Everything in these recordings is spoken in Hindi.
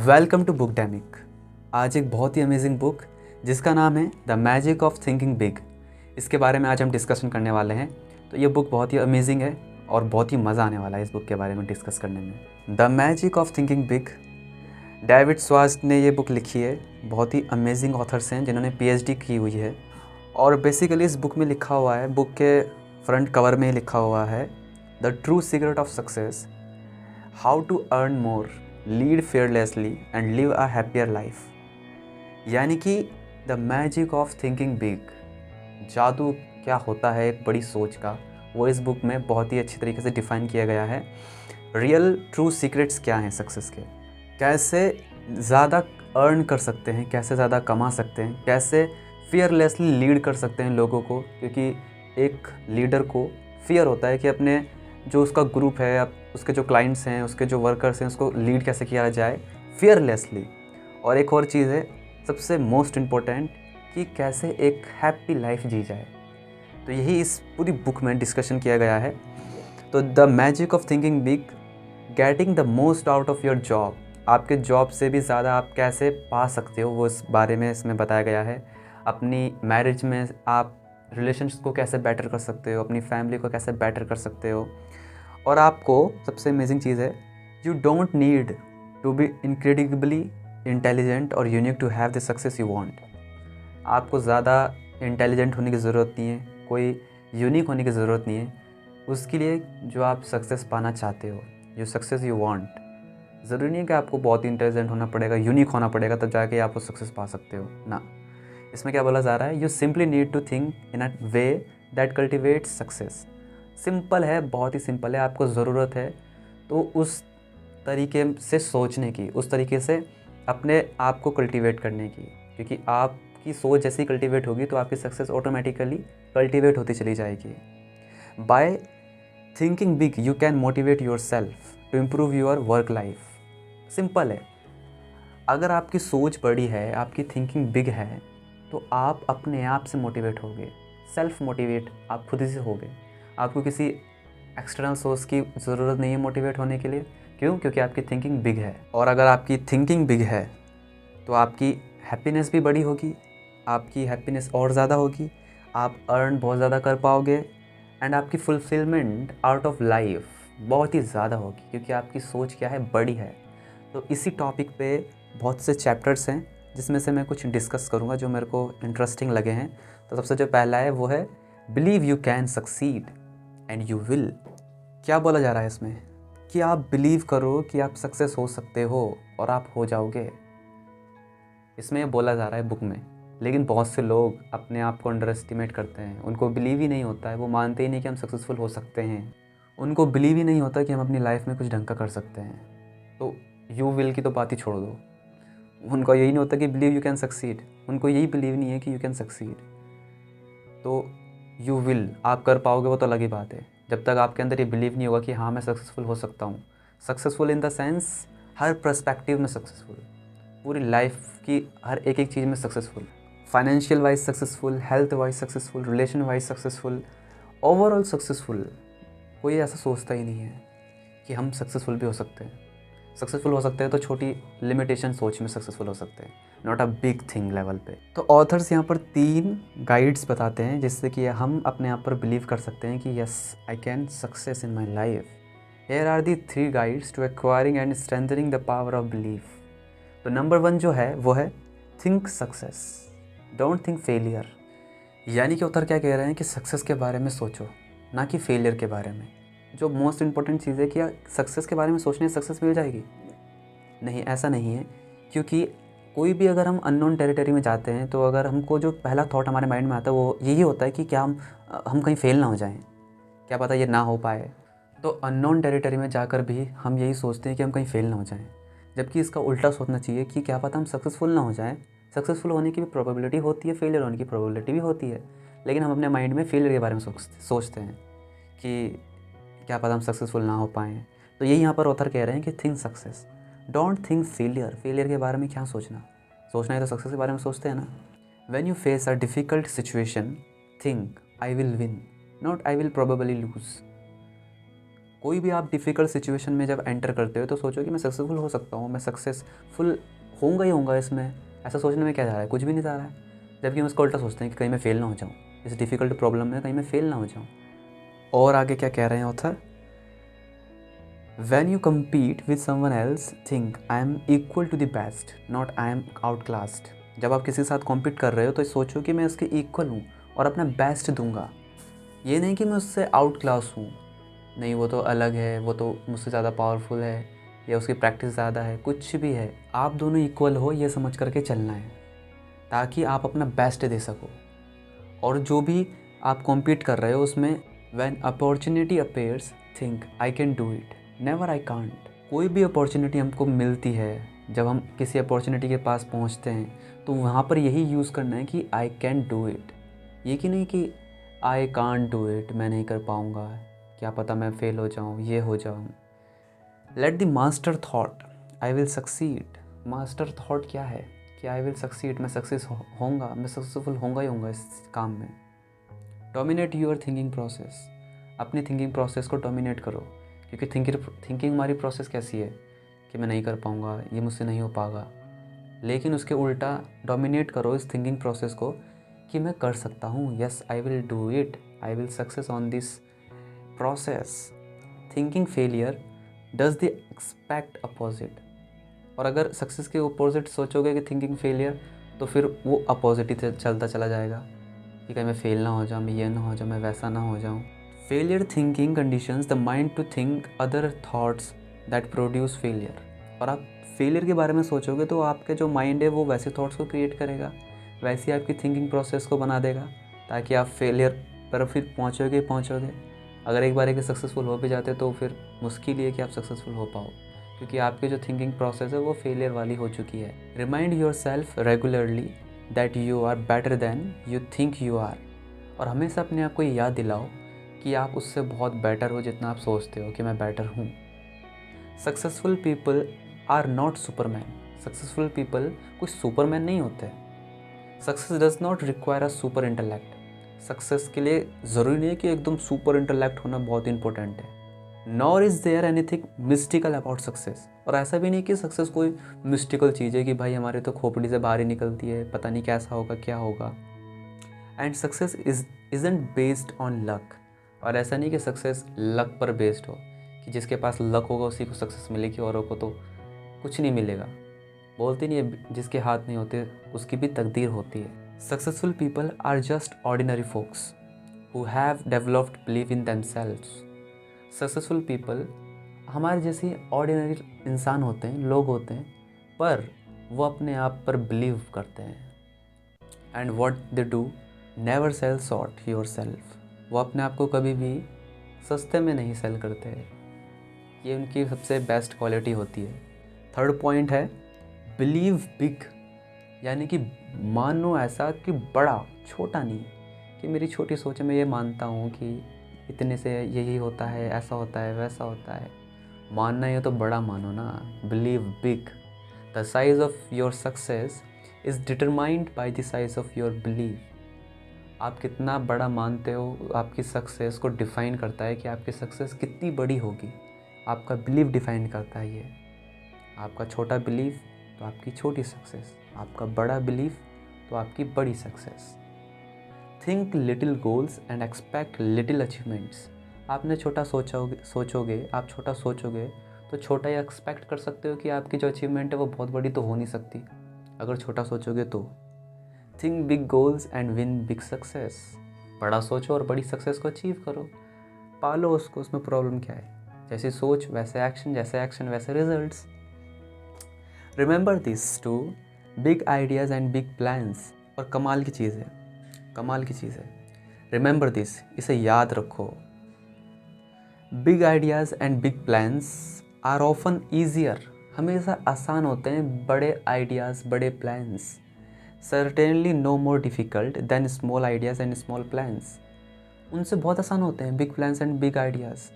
Welcome to book डैमिक। आज एक बहुत ही अमेजिंग बुक जिसका नाम है the magic of thinking big, इसके बारे में आज हम डिस्कशन करने वाले हैं। तो ये बुक बहुत ही अमेजिंग है और बहुत ही मज़ा आने वाला है इस बुक के बारे में डिस्कस करने में। The magic of thinking big, David स्वास्ट ने ये बुक लिखी है। बहुत ही अमेजिंग ऑथर्स हैं जिन्होंने पीएचडी की हुई है। और बेसिकली इस बुक में लिखा हुआ है, बुक के फ्रंट कवर में लिखा हुआ है the true secret of success, how to earn more, lead fearlessly and live a happier life. यानी कि the magic of thinking big, जादू क्या होता है एक बड़ी सोच का, वो इस बुक में बहुत ही अच्छी तरीके से डिफ़ाइन किया गया है। रियल ट्रू सीक्रेट्स क्या हैं सक्सेस के, कैसे ज़्यादा अर्न कर सकते हैं, कैसे ज़्यादा कमा सकते हैं, कैसे फियरलेसली लीड कर सकते हैं लोगों को, क्योंकि एक लीडर को फियर होता है कि अपने जो उसका ग्रुप है, अब उसके जो क्लाइंट्स हैं, उसके जो वर्कर्स हैं, उसको लीड कैसे किया जाए फियरलेसली। और एक और चीज़ है सबसे मोस्ट इम्पोर्टेंट, कि कैसे एक हैप्पी लाइफ जी जाए। तो यही इस पूरी बुक में डिस्कशन किया गया है। तो the magic of thinking big, getting the most out of your job, आपके जॉब से भी ज़्यादा आप कैसे पा सकते हो वो इस बारे में इसमें बताया गया है। अपनी मैरिज में आप रिलेशन्स को कैसे बेटर कर सकते हो, अपनी फैमिली को कैसे बेटर कर सकते हो। और आपको सबसे अमेजिंग चीज़ है, you don't need to be incredibly intelligent और unique to have the success you want. आपको ज़्यादा इंटेलिजेंट होने की ज़रूरत नहीं है, कोई यूनिक होने की ज़रूरत नहीं है उसके लिए जो आप सक्सेस पाना चाहते हो, जो सक्सेस यू वांट। ज़रूरी नहीं है कि आपको बहुत ही इंटेलिजेंट होना पड़ेगा, यूनिक होना पड़ेगा तब जाके आप वो सक्सेस पा सकते हो ना। इसमें क्या बोला जा रहा है, you simply need to think in a way that cultivates success. Simple है, बहुत ही सिंपल है। आपको ज़रूरत है तो उस तरीके से सोचने की, उस तरीके से अपने आप को कल्टीवेट करने की, क्योंकि आपकी सोच जैसी कल्टीवेट होगी तो आपकी सक्सेस ऑटोमेटिकली कल्टीवेट होती चली जाएगी। By thinking big you can motivate yourself to improve your work life. Simple है, अगर आपकी सोच बड़ी है, आपकी थिंकिंग बिग है, तो आप अपने आप से मोटिवेट होगे, सेल्फ मोटिवेट आप खुद ही से होगे। आपको किसी एक्सटर्नल सोर्स की ज़रूरत नहीं है मोटिवेट होने के लिए। क्यों? क्योंकि आपकी थिंकिंग बिग है। और अगर आपकी थिंकिंग बिग है तो आपकी हैप्पीनेस भी बड़ी होगी, आपकी हैप्पीनेस और ज़्यादा होगी, आप अर्न बहुत ज़्यादा कर पाओगे एंड आपकी फुलफिलमेंट आउट ऑफ लाइफ बहुत ही ज़्यादा होगी, क्योंकि आपकी सोच क्या है, बड़ी है। तो इसी टॉपिक पे बहुत से चैप्टर्स हैं जिसमें से मैं कुछ डिस्कस करूँगा जो मेरे को इंटरेस्टिंग लगे हैं। तो सबसे जो पहला है वो है believe you can succeed and you will. क्या बोला जा रहा है इसमें, कि आप बिलीव करो कि आप सक्सेस हो सकते हो और आप हो जाओगे। इसमें ये बोला जा रहा है बुक में। लेकिन बहुत से लोग अपने आप को अंडर एस्टिमेट करते हैं, उनको बिलीव ही नहीं होता है, वो मानते ही नहीं कि हम सक्सेसफुल हो सकते हैं, उनको बिलीव ही नहीं होता कि हम अपनी लाइफ में कुछ ढंग का कर सकते हैं। तो यू विल की तो बात ही छोड़ दो, उनको यही नहीं होता कि बिलीव यू कैन सक्सीड, उनको यही बिलीव नहीं है कि यू कैन सक्सीड। तो यू विल आप कर पाओगे वो तो अलग ही बात है, जब तक आपके अंदर ये बिलीव नहीं होगा कि हाँ मैं सक्सेसफुल हो सकता हूँ। Successful in the sense her perspective में सक्सेसफुल, पूरी लाइफ की हर एक एक चीज़ में successful, financial wise successful, health wise successful, relation wise successful, overall successful. कोई ऐसा सोचता ही नहीं है कि हम सक्सेसफुल भी हो सकते हैं। सक्सेसफुल हो सकते हैं तो छोटी लिमिटेशन सोच में सक्सेसफुल हो सकते हैं, not a big thing level पे। तो ऑथर्स यहाँ पर 3 गाइड्स बताते हैं जिससे कि हम अपने आप पर बिलीव कर सकते हैं कि yes I can success in my life. Here are the 3 guides to acquiring and strengthening the power of belief. तो नंबर 1 जो है वो है think success, don't think failure. यानी कि ऑथर क्या कह रहे हैं कि सक्सेस के बारे में सोचो, ना कि फेलियर के बारे में। जो मोस्ट इम्पॉर्टेंट चीज़ है कि सक्सेस के बारे में सोचने से सक्सेस मिल जाएगी, नहीं, ऐसा नहीं है। क्योंकि कोई भी अगर हम अननोन टेरिटरी में जाते हैं तो अगर हमको जो पहला थॉट हमारे माइंड में आता है वो यही होता है कि क्या हम कहीं फेल ना हो जाएं, क्या पता ये ना हो पाए। तो अननोन टेरिटरी में जाकर भी हम यही सोचते हैं कि हम कहीं फेल ना हो जाएं, जबकि इसका उल्टा सोचना चाहिए कि क्या पता हम सक्सेसफुल ना हो जाएं। सक्सेसफुल होने की भी प्रोबेबिलिटी होती है, फेलियर होने की प्रोबेबिलिटी भी होती है, लेकिन हम अपने माइंड में फेलियर के बारे में सोचते हैं कि क्या पता हम सक्सेसफुल ना हो पाएँ। तो यही यहाँ पर ऑथर कह रहे हैं कि think success, don't think failure. Failure के बारे में क्या सोचना, सोचना है तो सक्सेस के बारे में सोचते हैं ना। When you face a difficult situation think I will win, not I will probably lose. कोई भी आप डिफ़िकल्ट सिचुएशन में जब एंटर करते हो तो सोचो कि मैं सक्सेसफुल हो सकता हूँ, मैं सक्सेसफुल होऊंगा ही होऊंगा इसमें। ऐसा सोचने में क्या जा रहा है, कुछ भी नहीं जा रहा है। जबकि हम इसका उल्टा सोचते हैं कि कहीं मैं फ़ेल ना हो जाऊँ, इस डिफ़िकल्ट प्रॉब्लम में कहीं मैं फ़ेल ना हो जाऊँ। और आगे क्या कह रहे हैं author, When you compete with someone else, think I am equal to the best, not I am outclassed. जब आप किसी के साथ कॉम्पीट कर रहे हो तो सोचो कि मैं उसके इक्वल हूँ और अपना बेस्ट दूंगा। ये नहीं कि मैं उससे आउट क्लास हूँ, नहीं वो तो अलग है, वो तो मुझसे ज़्यादा पावरफुल है या उसकी प्रैक्टिस ज़्यादा है, कुछ भी है, आप दोनों इक्वल हो ये समझ करके चलना है ताकि आप अपना बेस्ट दे सको। और जो भी आप कॉम्पीट कर रहे हो उसमें When opportunity appears, think I can do it, never I can't. कोई भी अपॉर्चुनिटी हमको मिलती है, जब हम किसी अपॉर्चुनिटी के पास पहुंचते हैं तो वहाँ पर यही यूज़ करना है कि आई कैन डू इट, ये कि नहीं कि आई कांट डू इट, मैं नहीं कर पाऊँगा, क्या पता मैं फेल हो जाऊँ, ये हो जाऊँ। Let the master thought I will succeed. Master thought क्या है कि आई विल सक्सीड, मैं सक्सेस होऊंगा, मैं सक्सेसफुल होऊंगा ही होऊंगा इस काम में। डोमिनेट यूर थिंकिंग प्रोसेस, अपनी थिंकिंग प्रोसेस को डोमिनेट करो, क्योंकि थिंकिंग हमारी प्रोसेस कैसी है कि मैं नहीं कर पाऊँगा, ये मुझसे नहीं हो पाएगा। लेकिन उसके उल्टा डोमिनेट करो इस थिंकिंग प्रोसेस को कि मैं कर सकता हूँ, yes I will do it, I will success on this process. Thinking failure does the expect opposite. और अगर सक्सेस के अपोजिट सोचोगे कि थिंकिंग फेलियर, तो फिर वो अपोजिट ही चलता चला जाएगा कि कहीं मैं फेल ना हो जाऊँ, मैं ये ना हो जाऊँ, मैं वैसा ना हो जाऊँ। Failure thinking conditions the mind to think other thoughts that produce failure. और आप फेलियर के बारे में सोचोगे तो आपके जो माइंड है वो वैसे थॉट्स को क्रिएट करेगा, वैसे आपकी थिंकिंग प्रोसेस को बना देगा ताकि आप फेलियर पर फिर पहुँचोगे। अगर एक बार एक सक्सेसफुल हो भी जाते तो फिर मुश्किल ही है कि आप सक्सेसफुल हो पाओ, क्योंकि आपकी जो थिंकिंग प्रोसेस है वो फेलियर वाली हो चुकी है। Remind yourself regularly that you are better than you think you are. और हमेशा अपने आप को ये याद दिलाओ कि आप उससे बहुत बेटर हो जितना आप सोचते हो कि मैं बेटर हूँ। Successful people are not superman. Successful people कुछ सुपरमैन नहीं होते। Success does not require a super intellect. Success के लिए ज़रूरी नहीं है कि एकदम सुपर इंटेलेक्ट होना बहुत इंपॉर्टेंट है। Nor is there anything mystical about success. और ऐसा भी नहीं कि सक्सेस कोई मिस्टिकल चीज़ है कि भाई हमारे तो खोपड़ी से बाहर ही निकलती है, पता नहीं कैसा होगा क्या होगा। And success isn't based on luck. और ऐसा नहीं कि सक्सेस लक पर बेस्ड हो कि जिसके पास लक होगा उसी को सक्सेस मिलेगी, औरों को तो कुछ नहीं मिलेगा। बोलते नहीं है जिसके हाथ नहीं होते उसकी भी तकदीर होती है। Successful people are just ordinary folks who have developed believe in themselves. Successful people हमारे जैसे ऑर्डिनरी इंसान होते हैं, लोग होते हैं, पर वो अपने आप पर बिलीव करते हैं। And what they do, never cell short your self. वो अपने आप को कभी भी सस्ते में नहीं सेल करते। ये उनकी सबसे बेस्ट क्वालिटी होती है। थर्ड पॉइंट है बिलीव बिग, यानी कि मानो ऐसा कि बड़ा, छोटा नहीं, कि मेरी छोटी सोच में ये मानता हूँ कि इतने से यही होता है, ऐसा होता है, वैसा होता है। मानना है तो बड़ा मानो ना, believe big. The size of your success is determined by the size of your believe. आप कितना बड़ा मानते हो आपकी सक्सेस को डिफ़ाइन करता है कि आपकी सक्सेस कितनी बड़ी होगी। आपका बिलीव डिफ़ाइन करता है ये। आपका छोटा बिलीव तो आपकी छोटी सक्सेस, आपका बड़ा बिलीव तो आपकी बड़ी success. Think little goals and expect little achievements. आपने छोटा सोचोगे आप छोटा सोचोगे तो छोटा ही एक्सपेक्ट कर सकते हो कि आपकी जो अचीवमेंट है वो बहुत बड़ी तो हो नहीं सकती अगर छोटा सोचोगे तो। Think big goals and win big success. बड़ा सोचो और बड़ी सक्सेस को अचीव करो, पालो उसको, उसमें प्रॉब्लम क्या है। जैसी सोच वैसे एक्शन, जैसे एक्शन वैसे results. Remember this too, big ideas and big plans. और कमाल की चीज़ है, रिमेंबर दिस, इसे याद रखो। Big ideas and big plans are often easier. हमेशा आसान होते हैं बड़े आइडियाज़, बड़े plans. Certainly no more difficult than small ideas and small plans. उनसे बहुत आसान होते हैं big plans and big ideas.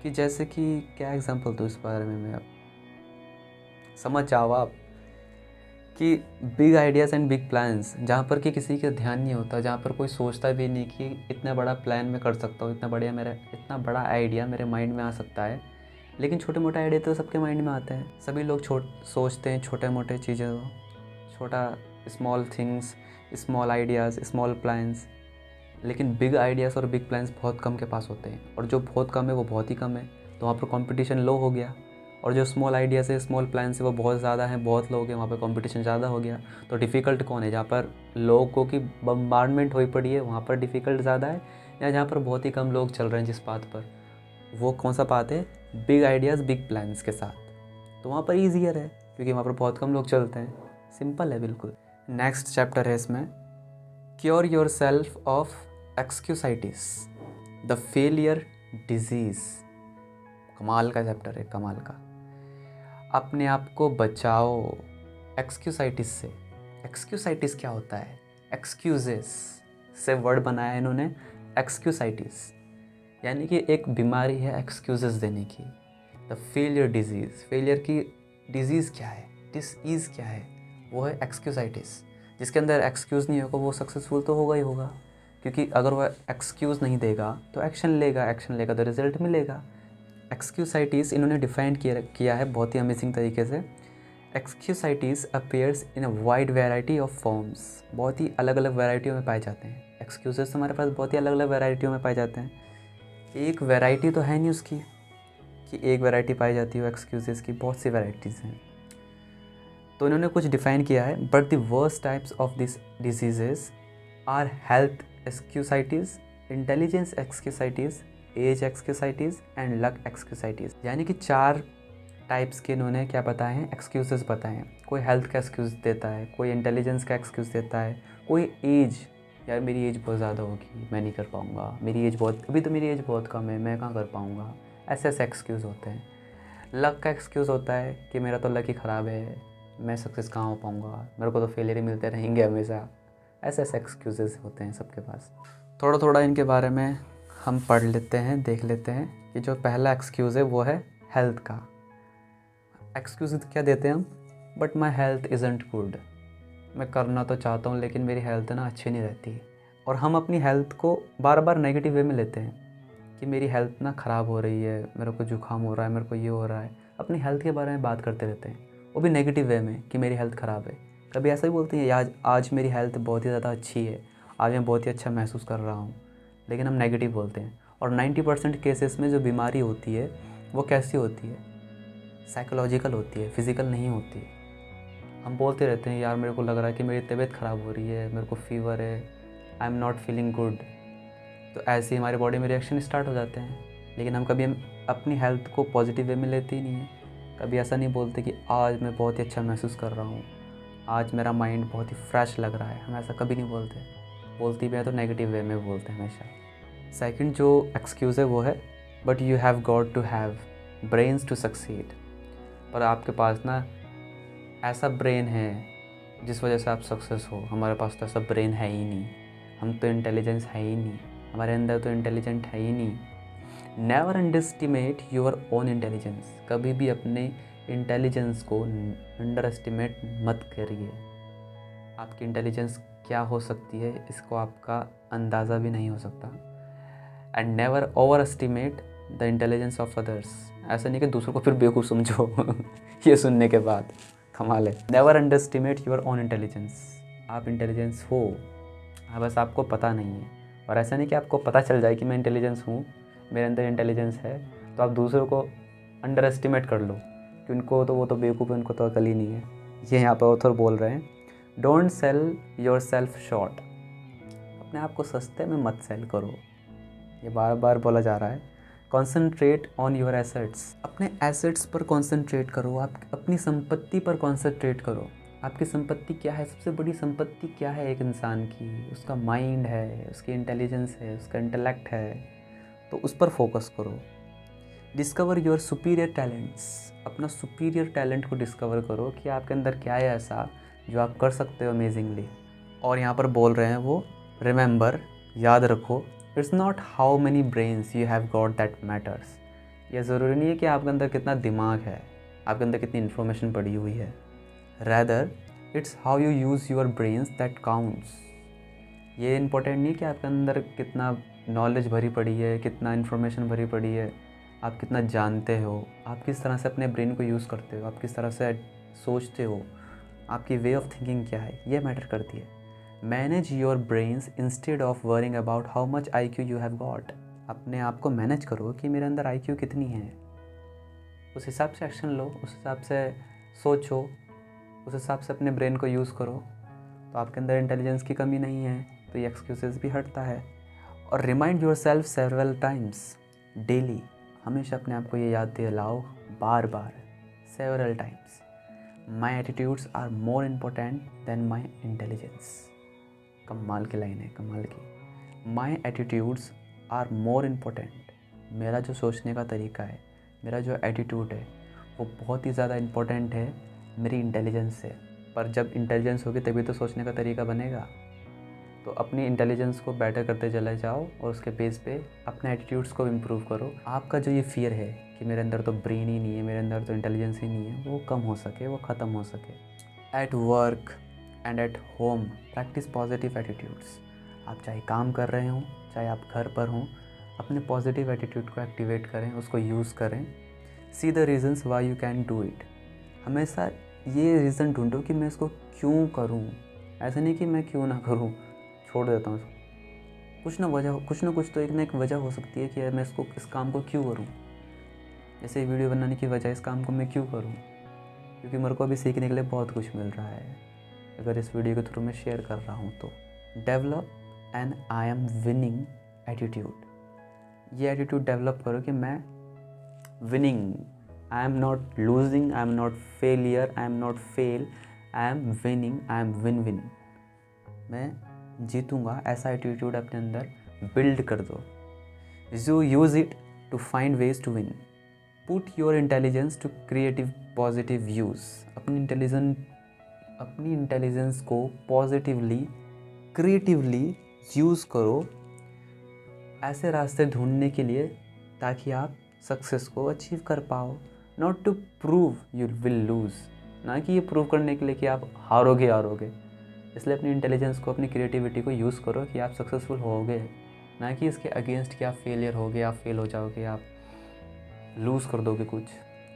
कि जैसे कि क्या एग्जांपल दूँ इस बारे में मैं, अब समझ जाओ आप कि big ideas and big plans, जहाँ पर कि किसी का ध्यान नहीं होता, जहाँ पर कोई सोचता भी नहीं कि इतना बड़ा प्लान मैं कर सकता हूँ, इतना बड़ा आइडिया मेरे माइंड में आ सकता है। लेकिन छोटे मोटे आइडिया तो सबके माइंड में आते हैं। सभी लोग सोचते हैं छोटे मोटे चीज़ों को, छोटा small things, small ideas, small plans. लेकिन बिग आइडियाज़ और बिग प्लान्स बहुत कम के पास होते हैं, और जो बहुत कम है वो बहुत ही कम है, तो वहाँ पर कंपटीशन लो हो गया। और जो स्मॉल आइडियाज़ है, स्मॉल प्लान्स है, वो बहुत ज़्यादा हैं, बहुत लोग हैं, वहाँ पे कंपटीशन ज़्यादा हो गया। तो डिफ़िकल्ट कौन है? जहाँ पर लोगों की बम्बार्डमेंट हुई पड़ी है वहाँ पर डिफ़िकल्ट ज़्यादा है, या जहाँ पर बहुत ही कम लोग चल रहे हैं जिस पाथ पर, वो कौन सा पाथ है? बिग आइडियाज़ बिग प्लान्स के साथ। तो वहाँ पर ईजियर है, क्योंकि वहाँ पर बहुत कम लोग चलते हैं। सिंपल है बिल्कुल। नेक्स्ट चैप्टर है इसमें, cure yourself of excusitis, the failure disease. कमाल का चैप्टर है, कमाल का। अपने आप को बचाओ एक्सक्यूसाइटिस से। एक्सक्यूसाइटिस क्या होता है? एक्सक्यूजेस से वर्ड बनाया है इन्होंने, एक्सक्यूसाइटिस, यानी कि एक बीमारी है एक्सक्यूजेस देने की। द फेलियर डिजीज़, फेलियर की डिजीज़ क्या है, डिसीज़ क्या है? वो है एक्सक्यूसाइटिस। जिसके अंदर एक्सक्यूज़ नहीं होगा वो सक्सेसफुल तो होगा ही होगा, क्योंकि अगर वह एक्सक्यूज़ नहीं देगा तो एक्शन लेगा तो रिजल्ट मिलेगा। एक्सक्यूसाइटिस इन्होंने डिफाइन किया है बहुत ही अमेजिंग तरीके से। Excusitis appears in a wide variety of forms, बहुत ही अलग अलग वैरायटियों में पाए जाते हैं। एक्सक्यूजेस हमारे पास बहुत ही अलग अलग वैरायटियों में पाए जाते हैं। एक वैरायटी तो है नहीं उसकी कि एक वैरायटी पाई जाती हो एक्सक्यूजेस की, बहुत सी वैरायटीज़ हैं। तो इन्होंने कुछ डिफाइन किया है, but the worst types of this diseases are health excusitis, intelligence excusitis, age excusitis and luck excusitis. यानी कि 4 टाइप्स के इन्होंने क्या बताए हैं? एक्सक्यूजेस बताए हैं। कोई हेल्थ का एक्सक्यूज़ देता है, कोई इंटेलिजेंस का एक्सक्यूज़ देता है, कोई एज, यार मेरी एज बहुत ज़्यादा होगी, मैं नहीं कर पाऊँगा, मेरी एज बहुत कम है, मैं कहाँ कर पाऊँगा, ऐसे ऐसे एक्सक्यूज़ होते हैं। लक का एक्सक्यूज़ होता है कि मेरा तो लक ही ख़राब है, मैं सक्सेस कहाँ हो पाऊँगा, मेरे को तो फेलियर ही मिलते रहेंगे हमेशा। ऐसे ऐसे एक्सक्यूजेस होते हैं सबके पास। थोड़ा थोड़ा इनके बारे में हम पढ़ लेते हैं, देख लेते हैं कि जो पहला एक्सक्यूज़ है वो है हेल्थ का। एक्सक्यूज़ क्या देते हैं हम? But my health isn't good, मैं करना तो चाहता हूँ लेकिन मेरी हेल्थ ना अच्छी नहीं रहती। और हम अपनी हेल्थ को बार बार नेगेटिव वे में लेते हैं कि मेरी हेल्थ ना ख़राब हो रही है, मेरे को जुकाम हो रहा है, मेरे को ये हो रहा है। अपनी हेल्थ के बारे में बात करते रहते हैं, वो भी नेगेटिव वे में कि मेरी हेल्थ ख़राब है। कभी ऐसा ही बोलते हैं, आज मेरी हेल्थ बहुत ही ज़्यादा अच्छी है, आज मैं बहुत ही अच्छा महसूस कर रहा हूँ, लेकिन हम नेगेटिव बोलते हैं। और 90% केसेस में जो बीमारी होती है वो कैसी होती है? साइकोलॉजिकल होती है, फिज़िकल नहीं होती है। हम बोलते रहते हैं, यार मेरे को लग रहा है कि मेरी तबीयत ख़राब हो रही है, मेरे को फ़ीवर है, आई एम नॉट फीलिंग गुड। तो ऐसे ही हमारी बॉडी में रिएक्शन स्टार्ट हो जाते हैं। लेकिन हम कभी अपनी हेल्थ को पॉजिटिव वे में लेते ही नहीं हैं। कभी ऐसा नहीं बोलते कि आज मैं बहुत ही अच्छा महसूस कर रहा हूँ, आज मेरा माइंड बहुत ही फ्रेश लग रहा है। हम ऐसा कभी नहीं बोलते। बोलती भी है तो नेगेटिव वे में बोलते हैं हमेशा। सेकंड जो एक्सक्यूज़ है वो है, but you have got to have brains to succeed. पर आपके पास ना ऐसा ब्रेन है जिस वजह से आप सक्सेस हो, हमारे पास तो ऐसा ब्रेन है ही नहीं, हम तो इंटेलिजेंस है ही नहीं, हमारे अंदर तो इंटेलिजेंट है ही नहीं। Never under estimate your own intelligence, कभी भी अपने इंटेलिजेंस को अंडर एस्टिमेट मत करिए। आपकी इंटेलिजेंस क्या हो सकती है इसको आपका अंदाज़ा भी नहीं हो सकता। And never over estimate the intelligence of others, ऐसा नहीं कि दूसरों को फिर बेवकूफ़ समझो ये सुनने के बाद। कमाल है। Never under estimate your own intelligence, आप इंटेलिजेंस हो, बस आपको पता नहीं है। और ऐसा नहीं कि आपको पता चल जाए कि मैं इंटेलिजेंस हूँ, मेरे अंदर इंटेलिजेंस है, तो आप दूसरों को अंडर एस्टिमेट कर लो कि उनको तो वो तो बेवकूफ़ है, उनको तो अकल ही नहीं है। ये यहाँ पर ऑथर बोल रहे हैं, don't sell your self short, अपने आप को सस्ते में मत सेल करो, ये बार बार बोला जा रहा है। कॉन्सेंट्रेट ऑन योर एसेट्स, अपने एसेट्स पर कॉन्सेंट्रेट करो, आप अपनी संपत्ति पर कॉन्सेंट्रेट करो। आपकी संपत्ति क्या है? सबसे बड़ी संपत्ति क्या है एक इंसान की? उसका माइंड है, उसकी इंटेलिजेंस है, उसका इंटेलेक्ट है, तो उस पर फोकस करो। डिस्कवर योर सुपीरियर टैलेंट्स, अपना सुपीरियर टैलेंट को डिस्कवर करो कि आपके अंदर क्या है ऐसा जो आप कर सकते हो अमेजिंगली। और यहाँ पर बोल रहे हैं वो, रिमेंबर, याद रखो, it's not how many brains you have got that matters, यह ज़रूरी नहीं है कि आपके अंदर कितना दिमाग है, आपके अंदर कितनी इन्फॉर्मेशन पड़ी हुई है। Rather it's how you use your brains that counts. ये इम्पोर्टेंट नहीं कि आपके अंदर कितना नॉलेज भरी पड़ी है, कितना इन्फॉर्मेशन भरी पड़ी है, आप कितना जानते हो, आप किस तरह से अपने ब्रेन को यूज़ करते हो, आप किस तरह से सोचते हो, आपकी वे ऑफ थिंकिंग क्या है, ये मैटर करती है। Manage your brains instead of worrying about how much IQ you have got. अपने आप को मैनेज करो कि मेरे अंदर IQ कितनी है, उस हिसाब से एक्शन लो, उस हिसाब से सोचो, उस हिसाब से अपने ब्रेन को यूज़ करो। तो आपके अंदर इंटेलिजेंस की कमी नहीं है तो ये एक्सक्यूजेस भी हटता है। और remind yourself several times daily, हमेशा अपने आप को ये याद दिलाओ बार बार, several times, my attitudes are more important than my intelligence. कमाल की लाइन है, कमाल की। My attitudes are more important, मेरा जो सोचने का तरीका है, मेरा जो एटीट्यूड है वो बहुत ही ज़्यादा इम्पोर्टेंट है मेरी इंटेलिजेंस से। पर जब इंटेलिजेंस होगी तभी तो सोचने का तरीका बनेगा। तो अपनी इंटेलिजेंस को बेटर करते चले जाओ और उसके बेस पे अपने एटीट्यूड्स को इम्प्रूव करो। आपका जो ये फियर है कि मेरे अंदर तो ब्रेन ही नहीं है, मेरे अंदर तो इंटेलिजेंस ही नहीं है, वो कम हो सके, वो ख़त्म हो सके। At work and at home practice positive attitudes. आप चाहे काम कर रहे हों, चाहे आप घर पर हों, अपने पॉजिटिव एटीट्यूड को एक्टिवेट करें, उसको यूज़ करें। See the reasons why you can do it. हमेशा ये रीज़न ढूंढो कि मैं इसको क्यों करूं। ऐसा नहीं कि मैं क्यों ना करूं, छोड़ देता हूँ इसको। कुछ ना कुछ तो एक ना एक वजह हो सकती है कि यार मैं इस काम को क्यों करूं। जैसे वीडियो बनाने की वजह, इस काम को मैं क्यों करूं, क्योंकि मेरे को अभी सीखने के लिए बहुत कुछ मिल रहा है अगर इस वीडियो के थ्रू मैं शेयर कर रहा हूँ तो। Develop an I am winning attitude. ये एटीट्यूड डेवलप करो कि मैं winning, I am not losing, I am not failure, I am not fail, I am winning, I am win win. मैं जीतूँगा, ऐसा एटीट्यूड अपने अंदर बिल्ड कर दो। You use it to find ways to win. Put your intelligence to creative positive use. अपनी इंटेलिजेंस को पॉजिटिवली, क्रिएटिवली यूज़ करो ऐसे रास्ते ढूंढने के लिए ताकि आप सक्सेस को अचीव कर पाओ। Not to prove you will lose, ना कि ये प्रूव करने के लिए कि आप हारोगे। इसलिए अपनी इंटेलिजेंस को, अपनी क्रिएटिविटी को यूज़ करो कि आप सक्सेसफुल होगे, ना कि इसके अगेंस्ट कि आप फेलियर होगे, आप फेल हो जाओगे, आप लूज़ कर दोगे कुछ।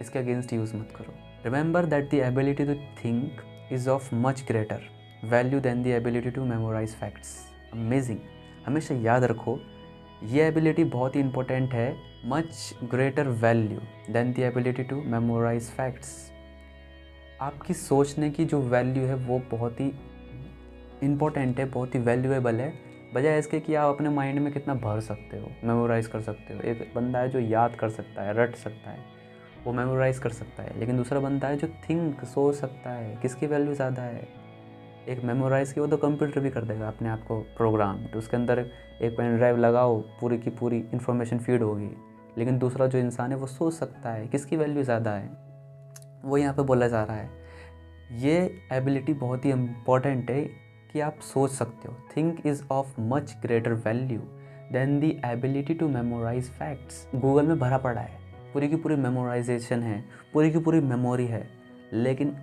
इसके अगेंस्ट यूज़ मत करो। Remember that the ability to think is of much greater value than the ability to memorise facts. Amazing. हमेशा याद रखो ये एबिलिटी बहुत ही इंपॉर्टेंट है, much greater value than the ability to memorise facts. आपकी सोचने की जो वैल्यू है वो बहुत ही इम्पोर्टेंट है, बहुत ही वैल्यूएबल है, बजाय इसके कि आप अपने माइंड में कितना भर सकते हो, मेमोराइज़ कर सकते हो। एक बंदा है जो याद कर सकता है, रट सकता है, वो मेमोराइज़ कर सकता है, लेकिन दूसरा बंदा है जो सोच सकता है। किसकी वैल्यू ज़्यादा है? एक मेमोराइज़ की वो तो कंप्यूटर भी कर देगा अपने आप को प्रोग्राम, तो उसके अंदर एक पेन ड्राइव लगाओ, पूरी की पूरी इन्फॉर्मेशन फीड होगी। लेकिन दूसरा जो इंसान है वो सोच सकता है, किसकी वैल्यू ज़्यादा है, वो यहाँ पे बोला जा रहा है। ये एबिलिटी बहुत ही इम्पॉर्टेंट है कि आप सोच सकते हो। Think is of much greater value than the ability to memorise facts. Google में भरा पड़ा है, पूरी की पूरी मेमोराइजेशन है, पूरी की पूरी मेमोरी है, लेकिन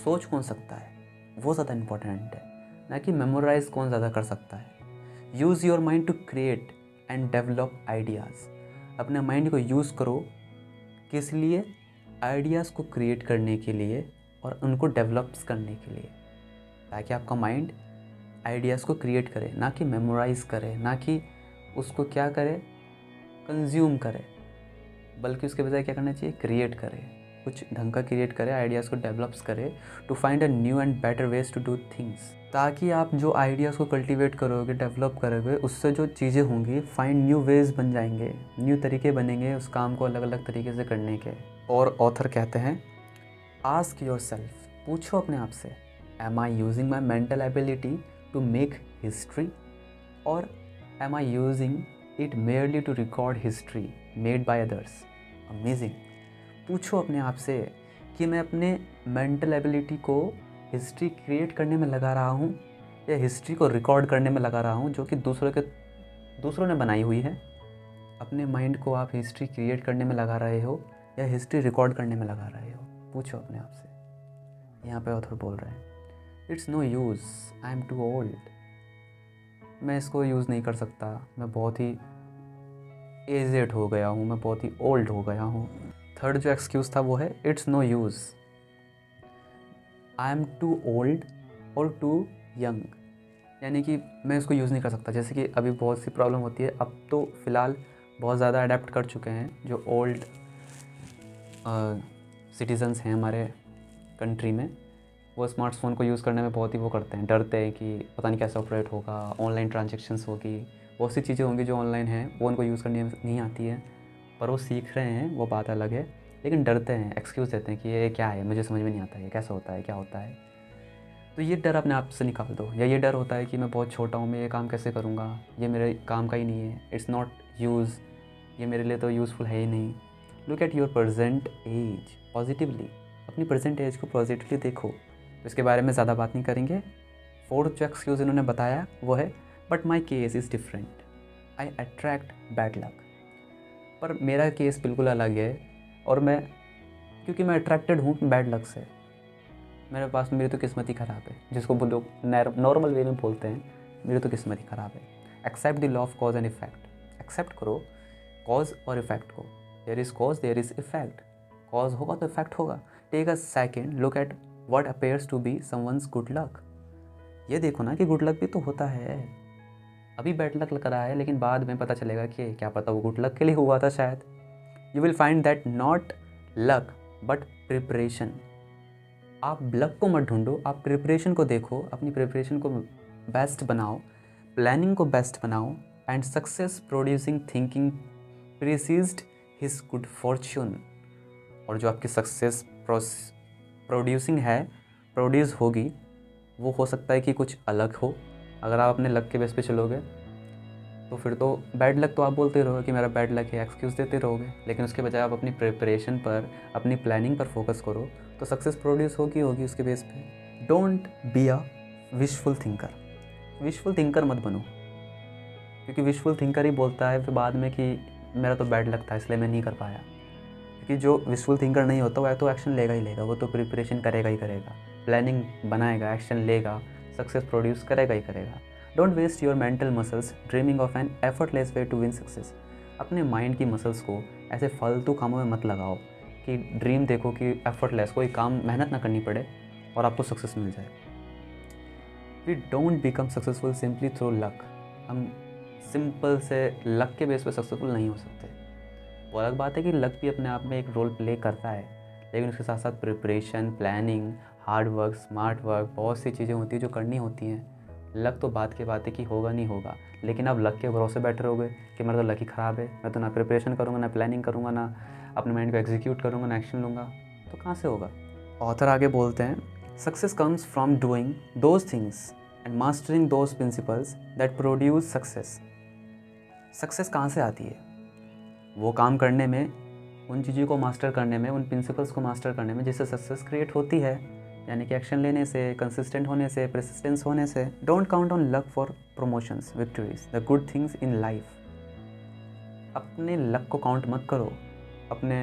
सोच कौन सकता है वो ज़्यादा इम्पोर्टेंट है, ना कि मेमोराइज कौन ज़्यादा कर सकता है। Use your mind to create and develop ideas. अपने माइंड को यूज़ करो, किस लिए? आइडियाज़ को क्रिएट करने के लिए और उनको डेवलप्स करने के लिए, ताकि आपका माइंड आइडियाज़ को क्रिएट करे, ना कि मेमोराइज़ करे, ना कि उसको क्या करे, कंज्यूम करे, बल्कि उसके बजाय क्या करना चाहिए, क्रिएट करे, कुछ ढंग का क्रिएट करे, आइडियाज़ को डेवलप्स करे, to find a new and better ways to do things. ताकि आप जो आइडियाज़ को कल्टीवेट करोगे, डेवलप करोगे, उससे जो चीज़ें होंगी, फाइंड न्यू वेज बन जाएंगे, न्यू तरीके बनेंगे उस काम को अलग अलग तरीके से करने के। और ऑथर कहते हैं, आस्क योर सेल्फ, पूछो अपने आप से, am I using my mental ability to make history और am I using it merely to record history made by others. Amazing. पूछो अपने आप से कि मैं अपने मेंटल एबिलिटी को हिस्ट्री क्रिएट करने में लगा रहा हूँ या हिस्ट्री को रिकॉर्ड करने में लगा रहा हूँ जो कि दूसरों ने बनाई हुई है। अपने माइंड को आप हिस्ट्री क्रिएट करने में लगा रहे हो या हिस्ट्री रिकॉर्ड करने में लगा रहे हो? पूछो अपने आप से। यहाँ पे ऑथर बोल रहे हैं it's no use, I am too old, मैं इसको यूज़ नहीं कर सकता, मैं बहुत ही एजेड हो गया हूँ, मैं बहुत ही ओल्ड हो गया हूँ। थर्ड जो एक्सक्यूज़ था वो है it's no use, I am too old और टू यंग, यानी कि मैं इसको यूज़ नहीं कर सकता। जैसे कि अभी बहुत सी प्रॉब्लम होती है, अब तो फ़िलहाल बहुत ज़्यादा अडेप्ट कर चुके हैं जो ओल्ड सिटीजन्स हैं हमारे कंट्री में, वो स्मार्टफ़ोन को यूज़ करने में बहुत ही वो करते हैं, डरते हैं कि पता नहीं कैसे ऑपरेट होगा, ऑनलाइन ट्रांजेक्शन्स होगी, बहुत सी चीज़ें होंगी जो ऑनलाइन हैं, वो उनको यूज़ करनी नहीं आती है, पर वो सीख रहे हैं, वो बात अलग है, लेकिन डरते हैं, एक्सक्यूज़ देते हैं कि ये क्या है, मुझे समझ में नहीं आता, ये कैसे होता है, क्या होता है। तो ये डर अपने आप से निकाल दो। या ये डर होता है कि मैं बहुत छोटा हूँ, मैं ये काम कैसे करूँगा, ये मेरे काम का ही नहीं है, इट्स नॉट यूज़, ये मेरे लिए तो यूज़फुल है ही नहीं। Look at your present age positively, अपनी प्रेजेंट एज को पॉजिटिवली देखो। तो इसके बारे में ज़्यादा बात नहीं करेंगे। फोर्थ जो एक्सक्यूज़ इन्होंने बताया वो है but my case is different, I attract bad luck. पर मेरा केस बिल्कुल अलग है, और मैं क्योंकि मैं अट्रैक्टेड हूँ बैड लक से, मेरे पास मेरी तो किस्मत ही ख़राब है, जिसको वो लोग नॉर्मल वे में बोलते हैं, मेरी तो किस्मत ही ख़राब है। Accept the law of cause and effect, accept करो कॉज और इफेक्ट को। There is cause, there is effect, cause होगा तो इफेक्ट होगा। Take a second look at what appears to be someone's good luck. ये देखो ना कि गुड लक भी तो होता है, अभी बैड लक लग रहा है, लेकिन बाद में पता चलेगा कि क्या पता वो गुड लक के लिए हुआ था शायद। You will find that not luck but preparation. आप लक को मत ढूंढो, आप प्रिपरेशन को देखो, अपनी प्रिपरेशन को बेस्ट बनाओ, प्लानिंग को बेस्ट बनाओ, and success producing thinking preceded his good fortune. और जो आपकी सक्सेस प्रोड्यूसिंग है, प्रोड्यूस होगी, वो हो सकता है कि कुछ अलग हो। अगर आप अपने लक के बेस पे चलोगे तो फिर तो बैड लक तो आप बोलते रहोगे कि मेरा बैड लक है, एक्सक्यूज़ देते रहोगे, लेकिन उसके बजाय आप अपनी प्रिपरेशन पर, अपनी प्लानिंग पर फोकस करो, तो सक्सेस प्रोड्यूस होगी उसके बेस पे। Don't be a wishful thinker, wishful thinker मत बनो, क्योंकि विशफुल थिंकर ही बोलता है फिर बाद में कि मेरा तो बैड लक था इसलिए मैं नहीं कर पाया। क्योंकि जो विशफुल थिंकर नहीं होता वह तो एक्शन लेगा ही लेगा, वो तो प्रिपरेशन करेगा ही करेगा, प्लानिंग बनाएगा, एक्शन लेगा, सक्सेस प्रोड्यूस करेगा ही करेगा। Don't waste your mental muscles dreaming of an effortless way to win success. अपने माइंड की मसल्स को ऐसे फालतू कामों में मत लगाओ कि ड्रीम देखो कि एफर्टलेस, कोई काम मेहनत ना करनी पड़े और आपको सक्सेस मिल जाए। We don't become successful simply through luck. हम सिंपल से लक के बेस पे सक्सेसफुल नहीं हो सकते। वो अलग बात है कि लक भी अपने आप में एक रोल प्ले करता है, लेकिन उसके साथ साथ preparation, planning, hard work, smart work, बहुत सी चीज़ें होती हैं जो करनी होती हैं। लक तो बात की बात है कि होगा नहीं होगा, लेकिन अब लक के भरोसे बैठे रहोगे कि मेरा तो लक ही ख़राब है, मैं तो ना प्रिपरेशन करूँगा, ना प्लानिंग करूँगा, ना अपने माइंड को एग्जीक्यूट करूँगा, ना एक्शन लूँगा, तो कहाँ से होगा। ऑथर आगे बोलते हैं success comes from doing those things and mastering those principles that produce success. Success कहाँ से आती है? वो काम करने में, उन चीज़ों को मास्टर करने में, उन प्रिंसिपल्स को मास्टर करने में जिससे सक्सेस क्रिएट होती है, यानी कि एक्शन लेने से, कंसिस्टेंट होने से, परसिस्टेंस होने से। Don't count on luck for promotions, victories, the good things in life. अपने लक को काउंट मत करो, अपने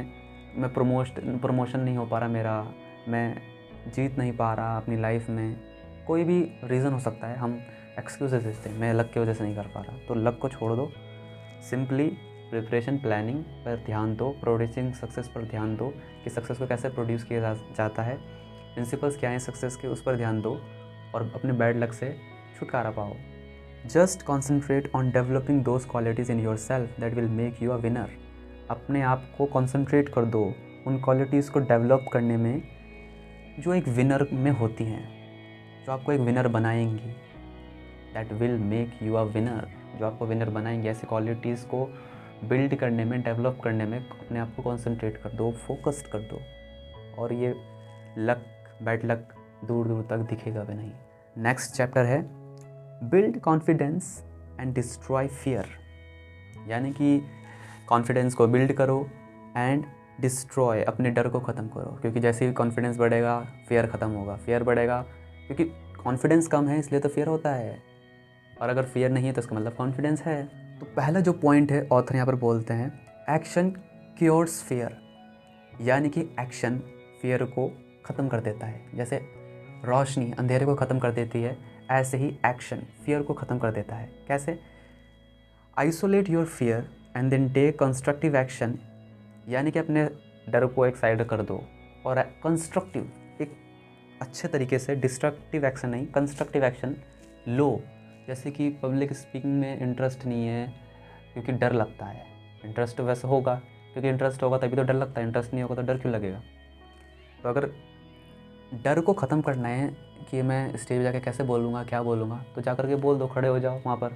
मैं प्रमोशन नहीं हो पा रहा मेरा, मैं जीत नहीं पा रहा अपनी लाइफ में, कोई भी रीज़न हो सकता है, हम एक्सक्यूजेस देते हैं मैं लक की वजह से नहीं कर पा रहा, तो लक को छोड़ दो। सिंपली प्रिपरेशन, प्लानिंग पर ध्यान दो, प्रोड्यूसिंग सक्सेस पर ध्यान दो कि सक्सेस को कैसे प्रोड्यूस किया जाता है, प्रिंसिपल्स क्या हैं सक्सेस के, उस पर ध्यान दो और अपने बैड लक से छुटकारा पाओ। Just concentrate on developing those qualities in your self that will make you a winner. अपने आप को कॉन्सेंट्रेट कर दो उन क्वालिटीज़ को डेवलप करने में जो एक विनर में होती हैं, जो आपको एक विनर बनाएंगी। That will make you a winner, जो आपको विनर बनाएंगे। ऐसी क्वालिटीज़ को बिल्ड करने में, डेवलप करने में अपने आप को कॉन्सेंट्रेट कर दो, फोकस्ड कर दो, और ये लक, बैड लक दूर दूर तक दिखेगा भी नहीं। नेक्स्ट चैप्टर है build confidence and destroy fear, यानी कि कॉन्फिडेंस को बिल्ड करो एंड डिस्ट्रॉय, अपने डर को ख़त्म करो, क्योंकि जैसे ही कॉन्फिडेंस बढ़ेगा फियर ख़त्म होगा, फियर बढ़ेगा क्योंकि कॉन्फिडेंस कम है इसलिए तो फियर होता है, और अगर फियर नहीं है तो इसका मतलब कॉन्फिडेंस है। तो पहला जो पॉइंट है ऑथर यहाँ पर बोलते हैं एक्शन क्योर्स फियर, यानी कि एक्शन फियर को ख़त्म कर देता है। जैसे रोशनी अंधेरे को ख़त्म कर देती है, ऐसे ही एक्शन फियर को ख़त्म कर देता है। कैसे? Isolate your fear and then take constructive action, यानी कि अपने डर को एक साइड कर दो और कंस्ट्रक्टिव, एक अच्छे तरीके से, डिस्ट्रक्टिव एक्शन नहीं, कंस्ट्रक्टिव एक्शन लो। जैसे कि पब्लिक स्पीकिंग में इंटरेस्ट नहीं है क्योंकि डर लगता है। इंटरेस्ट वैसे होगा क्योंकि इंटरेस्ट होगा तभी तो डर लगता है, इंटरेस्ट नहीं होगा तो डर क्यों लगेगा? तो अगर डर को ख़त्म करना है कि मैं स्टेज पे जाके कैसे बोलूँगा, क्या बोलूँगा, तो जा कर के बोल दो, खड़े हो जाओ वहाँ पर।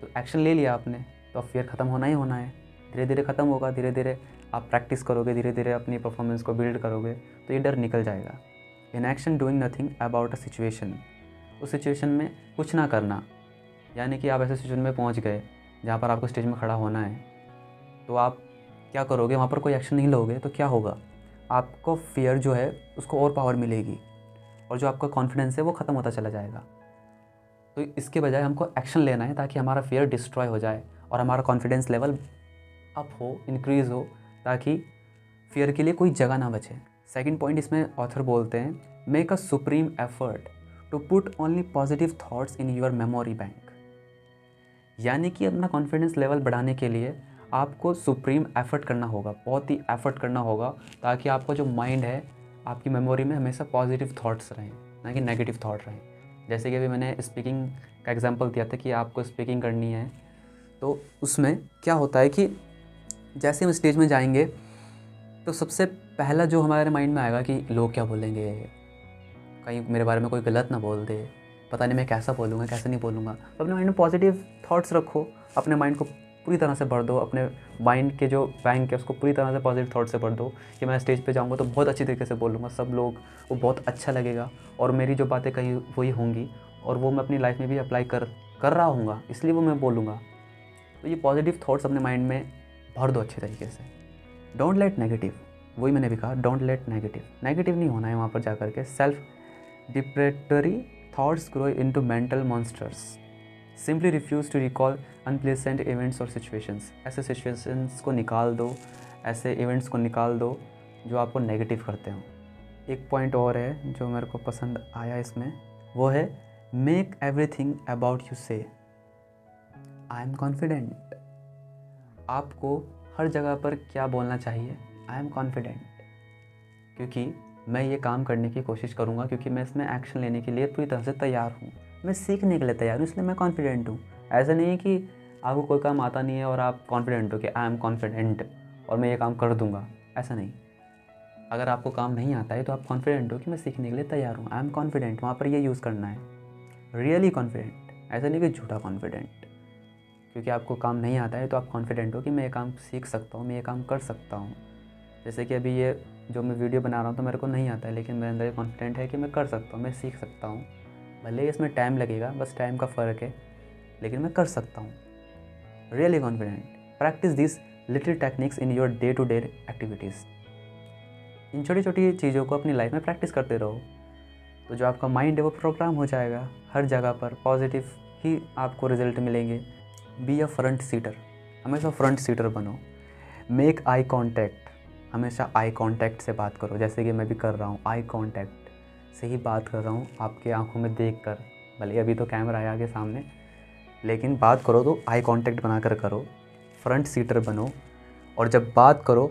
तो एक्शन ले लिया आपने, तो अब फियर ख़त्म होना ही होना है। धीरे धीरे ख़त्म होगा, धीरे धीरे आप प्रैक्टिस करोगे, धीरे धीरे अपनी परफॉर्मेंस को बिल्ड करोगे, तो ये डर निकल जाएगा। In action doing nothing about a situation, उस सिचुएशन में कुछ ना करना, यानी कि आप ऐसे सिचुएशन में पहुँच गए जहाँ पर आपको स्टेज में खड़ा होना है, तो आप क्या करोगे? वहाँ पर कोई एक्शन नहीं लोगे तो क्या होगा? आपको फियर जो है उसको और पावर मिलेगी और जो आपका कॉन्फिडेंस है वो ख़त्म होता चला जाएगा। तो इसके बजाय हमको एक्शन लेना है ताकि हमारा फियर डिस्ट्रॉय हो जाए और हमारा कॉन्फिडेंस लेवल अप हो, इंक्रीज़ हो, ताकि फियर के लिए कोई जगह ना बचे। सेकंड पॉइंट इसमें ऑथर बोलते हैं, make a supreme effort to put only positive thoughts in your memory bank, यानी कि अपना कॉन्फिडेंस लेवल बढ़ाने के लिए आपको सुप्रीम एफर्ट करना होगा, बहुत ही एफर्ट करना होगा, ताकि आपका जो माइंड है, आपकी मेमोरी में हमेशा पॉजिटिव थॉट्स रहें, ना कि नेगेटिव थॉट रहें। जैसे कि अभी मैंने स्पीकिंग का एग्जांपल दिया था कि आपको स्पीकिंग करनी है, तो उसमें क्या होता है कि जैसे हम स्टेज में जाएंगे तो सबसे पहला जो हमारे माइंड में आएगा कि लोग क्या बोलेंगे, कहीं मेरे बारे में कोई गलत ना बोल दे, पता नहीं मैं कैसा बोलूँगा, कैसे नहीं बोलूँगा। तो अपने माइंड में पॉजिटिव थॉट्स रखो, अपने माइंड को पूरी तरह से भर दो, अपने माइंड के जो बैंक है उसको पूरी तरह से पॉजिटिव थॉट से भर दो कि मैं स्टेज पे जाऊँगा तो बहुत अच्छी तरीके से बोलूँगा, सब लोग वो बहुत अच्छा लगेगा और मेरी जो बातें कही वही होंगी और वो मैं अपनी लाइफ में भी अप्लाई कर रहा हूँगा, इसलिए वो मैं बोलूँगा। तो ये पॉजिटिव थॉट्स अपने माइंड में भर दो अच्छे तरीके से। डोंट लेट नेगेटिव, वही मैंने भी कहा, डोंट लेट नेगेटिव नहीं होना है वहाँ पर जा कर के। Self deprecatory thoughts grow into mental monsters, simply refuse to recall unpleasant events और सिचुएशंस। ऐसे सिचुएशंस को निकाल दो, ऐसे इवेंट्स को निकाल दो जो आपको नेगेटिव करते हो। एक पॉइंट और है जो मेरे को पसंद आया इसमें, वो है मेक एवरीथिंग अबाउट यू से आई एम कॉन्फिडेंट। आपको हर जगह पर क्या बोलना चाहिए? आई एम कॉन्फिडेंट, क्योंकि मैं ये काम करने की कोशिश करूँगा, क्योंकि मैं इसमें एक्शन लेने के लिए पूरी तरह से तैयार हूँ, मैं सीखने के लिए तैयार हूँ, इसलिए मैं कॉन्फिडेंट हूँ। ऐसा नहीं है कि आपको कोई काम आता नहीं है और आप कॉन्फिडेंट हो कि आई एम कॉन्फिडेंट और मैं ये काम कर दूँगा, ऐसा नहीं। अगर आपको काम नहीं आता है तो आप कॉन्फिडेंट हो कि मैं सीखने के लिए तैयार हूँ, आई एम कॉन्फिडेंट, वहाँ पर ये यूज़ करना है, रियली कॉन्फिडेंट, ऐसा नहीं कि झूठा कॉन्फिडेंट। क्योंकि आपको काम नहीं आता है तो आप कॉन्फिडेंट हो कि मैं ये काम सीख सकता हूँ, मैं ये काम कर सकता हूँ। जैसे कि अभी ये जो मैं वीडियो बना रहा हूँ तो मेरे को नहीं आता है, लेकिन मेरे अंदर ये कॉन्फिडेंट है कि मैं कर सकता हूँ, मैं सीख सकता हूँ। भले ही इसमें टाइम लगेगा, बस टाइम का फ़र्क है, लेकिन मैं कर सकता हूँ। Really confident. Practice this little techniques in your day to day activities. इन छोटी छोटी चीज़ों को अपनी लाइफ में प्रैक्टिस करते रहो, तो जो आपका माइंड है वो प्रोग्राम हो जाएगा, हर जगह पर पॉजिटिव ही आपको रिजल्ट मिलेंगे। बी अ फ्रंट सीटर, हमेशा फ्रंट सीटर बनो। मेक आई कॉन्टैक्ट, हमेशा आई कांटेक्ट से बात करो, जैसे कि मैं भी कर रहा हूँ, आई कांटेक्ट से ही बात कर रहा हूँ, आपके आंखों में देखकर। भले अभी तो कैमरा है आगे सामने, लेकिन बात करो तो आई कांटेक्ट बनाकर करो, फ्रंट सीटर बनो। और जब बात करो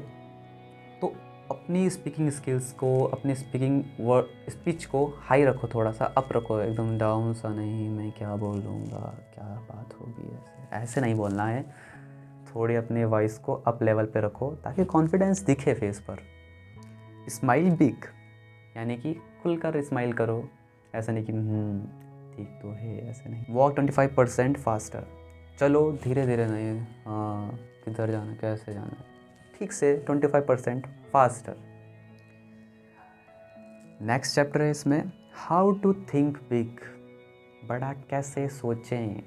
तो अपनी स्पीकिंग स्किल्स को, अपनी स्पीच को हाई रखो, थोड़ा सा अप रखो, एकदम डाउन सा नहीं, मैं क्या बोलूँगा, क्या बात होगी, ऐसे नहीं बोलना है। थोड़ी अपने वॉइस को अप लेवल पे रखो ताकि कॉन्फिडेंस दिखे फेस पर। स्माइल बिग, यानी कि खुलकर स्माइल करो, ऐसा नहीं कि ठीक तो है, ऐसे नहीं। वॉक 25% फास्टर, चलो धीरे धीरे नहीं, हाँ किधर जाना, कैसे जाना, ठीक से 25% फास्टर। नेक्स्ट चैप्टर है इसमें, हाउ टू थिंक बिग, बड़ा कैसे सोचें,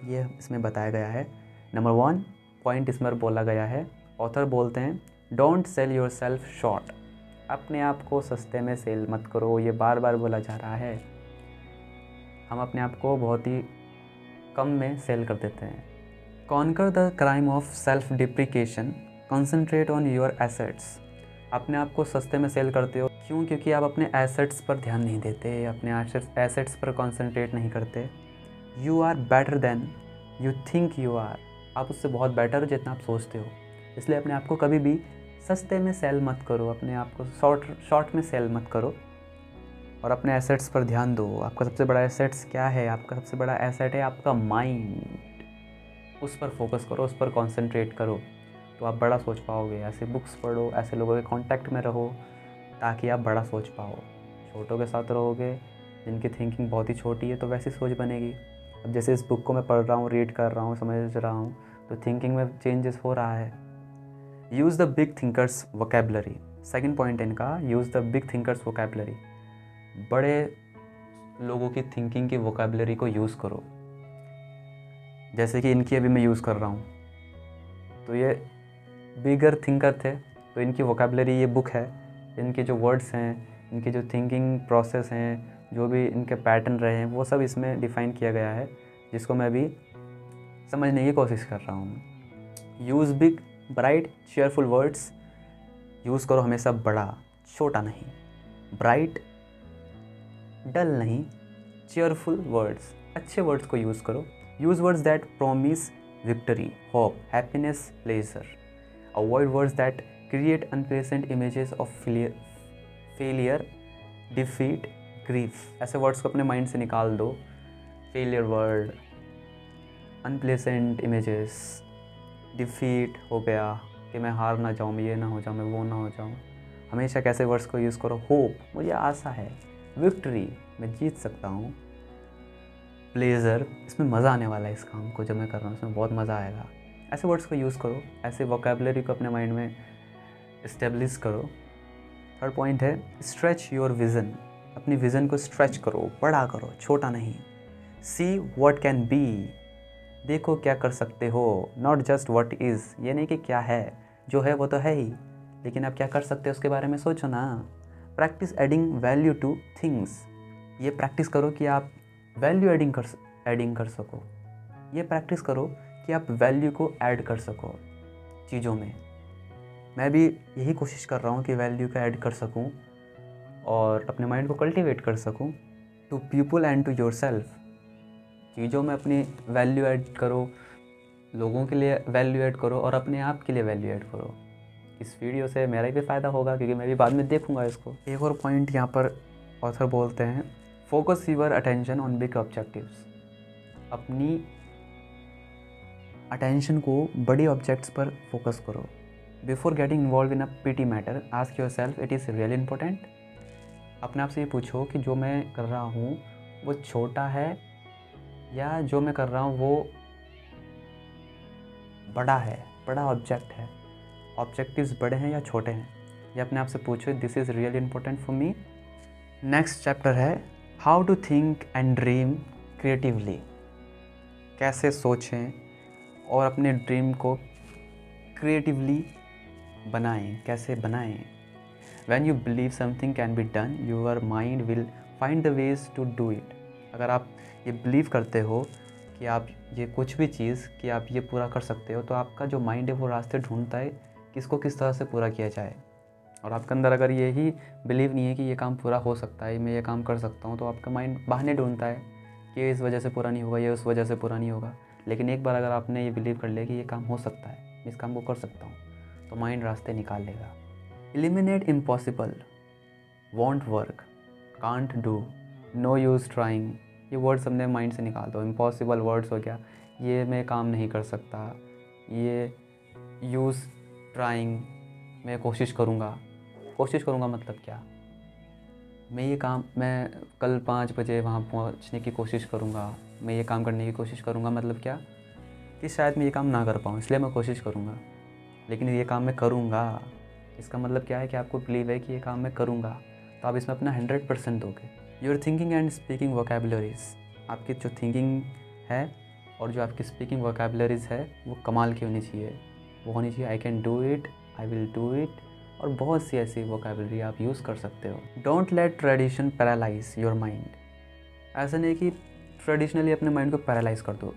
ये इसमें बताया गया है। नंबर 1 पॉइंट इसमें बोला गया है, ऑथर बोलते हैं, don't sell your self short, अपने आप को सस्ते में सेल मत करो। ये बार बार बोला जा रहा है, हम अपने आप को बहुत ही कम में सेल कर देते हैं। Conquer the crime of self deprecation, concentrate on your assets, अपने आप को सस्ते में सेल करते हो क्यों? क्योंकि आप अपने एसेट्स पर ध्यान नहीं देते, अपने एसेट्स पर कॉन्सेंट्रेट नहीं करते। You are better than you think you are. आप उससे बहुत बेटर हो जितना आप सोचते हो। इसलिए अपने आप को कभी भी सस्ते में सेल मत करो, अपने आप को शॉर्ट में सेल मत करो और अपने एसेट्स पर ध्यान दो। आपका सबसे बड़ा एसेट्स क्या है? आपका सबसे बड़ा एसेट है आपका माइंड। उस पर फोकस करो, उस पर कॉन्सेंट्रेट करो, तो आप बड़ा सोच पाओगे। ऐसे बुक्स पढ़ो, ऐसे लोगों के कांटेक्ट में रहो ताकि आप बड़ा सोच पाओ। छोटों के साथ रहोगे जिनकी थिंकिंग बहुत ही छोटी है तो वैसी सोच बनेगी। अब जैसे इस बुक को मैं पढ़ रहा हूँ, रीड कर रहा हूँ, समझ रहा हूँ, तो थिंकिंग में चेंजेस हो रहा है। Use the big thinkers vocabulary. Second point है इनका, use the big thinkers vocabulary. बड़े लोगों की थिंकिंग की वोकेबलरी को यूज़ करो। जैसे कि इनकी अभी मैं यूज़ कर रहा हूँ, तो ये बिगर थिंकर थे तो इनकी वोकेबलरी ये बुक है। इनके जो वर्ड्स हैं, इनकी जो थिंकिंग प्रोसेस हैं, जो भी इनके पैटर्न रहे हैं, वो सब इसमें डिफ़ाइन किया गया है, जिसको मैं अभी समझने की कोशिश कर रहा हूँ। Use big bright cheerful words. Use करो हमेशा बड़ा, छोटा नहीं। ब्राइट डल नहीं, चेयरफुल वर्ड्स, अच्छे वर्ड्स को यूज़ करो। Use words that promise victory, hope, happiness, pleasure. Avoid words that create unpleasant images of failure, defeat, grief. ऐसे वर्ड्स को अपने माइंड से निकाल दो। Failure word, unpleasant images, defeat हो गया कि मैं हार ना जाऊँ, मैं ये ना हो जाऊँ, मैं वो ना हो जाऊँ। हमेशा कैसे वर्ड्स को यूज़ करो? होप, मुझे आशा है। विक्ट्री, मैं जीत सकता हूँ। प्लेजर, इसमें मज़ा आने वाला है, इस काम को जब मैं कर रहा हूँ इसमें बहुत मज़ा आएगा। ऐसे वर्ड्स को यूज़ करो, ऐसे वोकेबलरी को अपने माइंड में इस्टेब्लिश करो। थर्ड पॉइंट है स्ट्रेच योर विज़न। अपनी विज़न को स्ट्रेच करो, बड़ा करो, छोटा नहीं। सी व्हाट कैन बी, देखो क्या कर सकते हो। नॉट जस्ट व्हाट इज़, ये नहीं कि क्या है, जो है वो तो है ही, लेकिन आप क्या कर सकते हो उसके बारे में सोचो ना। Practice adding value two things. ये प्रैक्टिस करो कि आप वैल्यू एडिंग कर सको। ये प्रैक्टिस करो कि आप वैल्यू को ऐड कर सको चीज़ों में। मैं भी यही कोशिश कर रहा हूँ कि वैल्यू को ऐड कर सकूँ और अपने माइंड को कल्टीवेट कर सकूँ। To people and to yourself, चीज़ों में अपनी वैल्यू ऐड करो, लोगों के लिए वैल्यू ऐड करो और अपने आप के लिए वैल्यू ऐड करो। इस वीडियो से मेरा भी फ़ायदा होगा क्योंकि मैं भी बाद में देखूंगा इसको। एक और पॉइंट यहाँ पर ऑथर बोलते हैं, focus your attention on big objectives. अपनी अटेंशन को बड़े ऑब्जेक्ट्स पर फोकस करो। Before getting involved in a petty matter, ask yourself, it is really important. अपने आप से ये पूछो कि जो मैं कर रहा हूँ वो छोटा है या जो मैं कर रहा हूँ वो बड़ा है, बड़ा ऑब्जेक्ट है। ऑब्जेक्टिव्स बड़े हैं या छोटे हैं, ये अपने आप से पूछो। This is really important for me. Next chapter है how to think and dream creatively. कैसे सोचें और अपने ड्रीम को क्रिएटिवली बनाएं, कैसे बनाएं। When you believe something can be done, your mind will find the ways to do it. अगर आप ये बिलीव करते हो कि आप ये कुछ भी चीज़ कि आप ये पूरा कर सकते हो, तो आपका जो माइंड है वो रास्ते ढूंढता है कि इसको किस तरह से पूरा किया जाए। और आपके अंदर अगर यही बिलीव नहीं है कि ये काम पूरा हो सकता है, मैं ये काम कर सकता हूँ, तो आपका माइंड बहाने ढूंढता है कि ये इस वजह से पूरा नहीं होगा, ये उस वजह से पूरा नहीं होगा। लेकिन एक बार अगर आपने ये बिलीव कर लिया कि ये काम हो सकता है, मैं इस काम को कर सकता हूँ, तो माइंड रास्ते निकाल लेगा। Eliminate impossible, won't work, can't do, no use trying. ये वर्ड्स अपने माइंड से निकाल दो। इम्पॉसिबल वर्ड्स हो गया, ये मैं काम नहीं कर सकता। ये यूज़ ट्राइंग, मैं कोशिश करूँगा। कोशिश करूँगा मतलब क्या? मैं कल 5 बजे वहाँ पहुँचने की कोशिश करूँगा। मैं ये काम करने की कोशिश करूँगा मतलब क्या? कि शायद मैं ये काम ना कर पाऊँ, इसलिए मैं कोशिश करूँगा, लेकिन ये काम मैं करूँगा। इसका मतलब क्या है कि आपको बिलीव है कि ये काम मैं करूँगा, तो आप इसमें अपना 100% दोगे। Your thinking and speaking vocabularies, आपकी जो थिंकिंग है और जो आपकी स्पीकिंग वोकेबलरीज है वो कमाल की होनी चाहिए। वो होनी चाहिए I can do it, I will do it, और बहुत सी ऐसी वोकेबलरी आप यूज़ कर सकते हो। Don't let tradition paralyse your mind. ऐसा नहीं कि ट्रेडिशनली अपने माइंड को पैरालाइज कर दो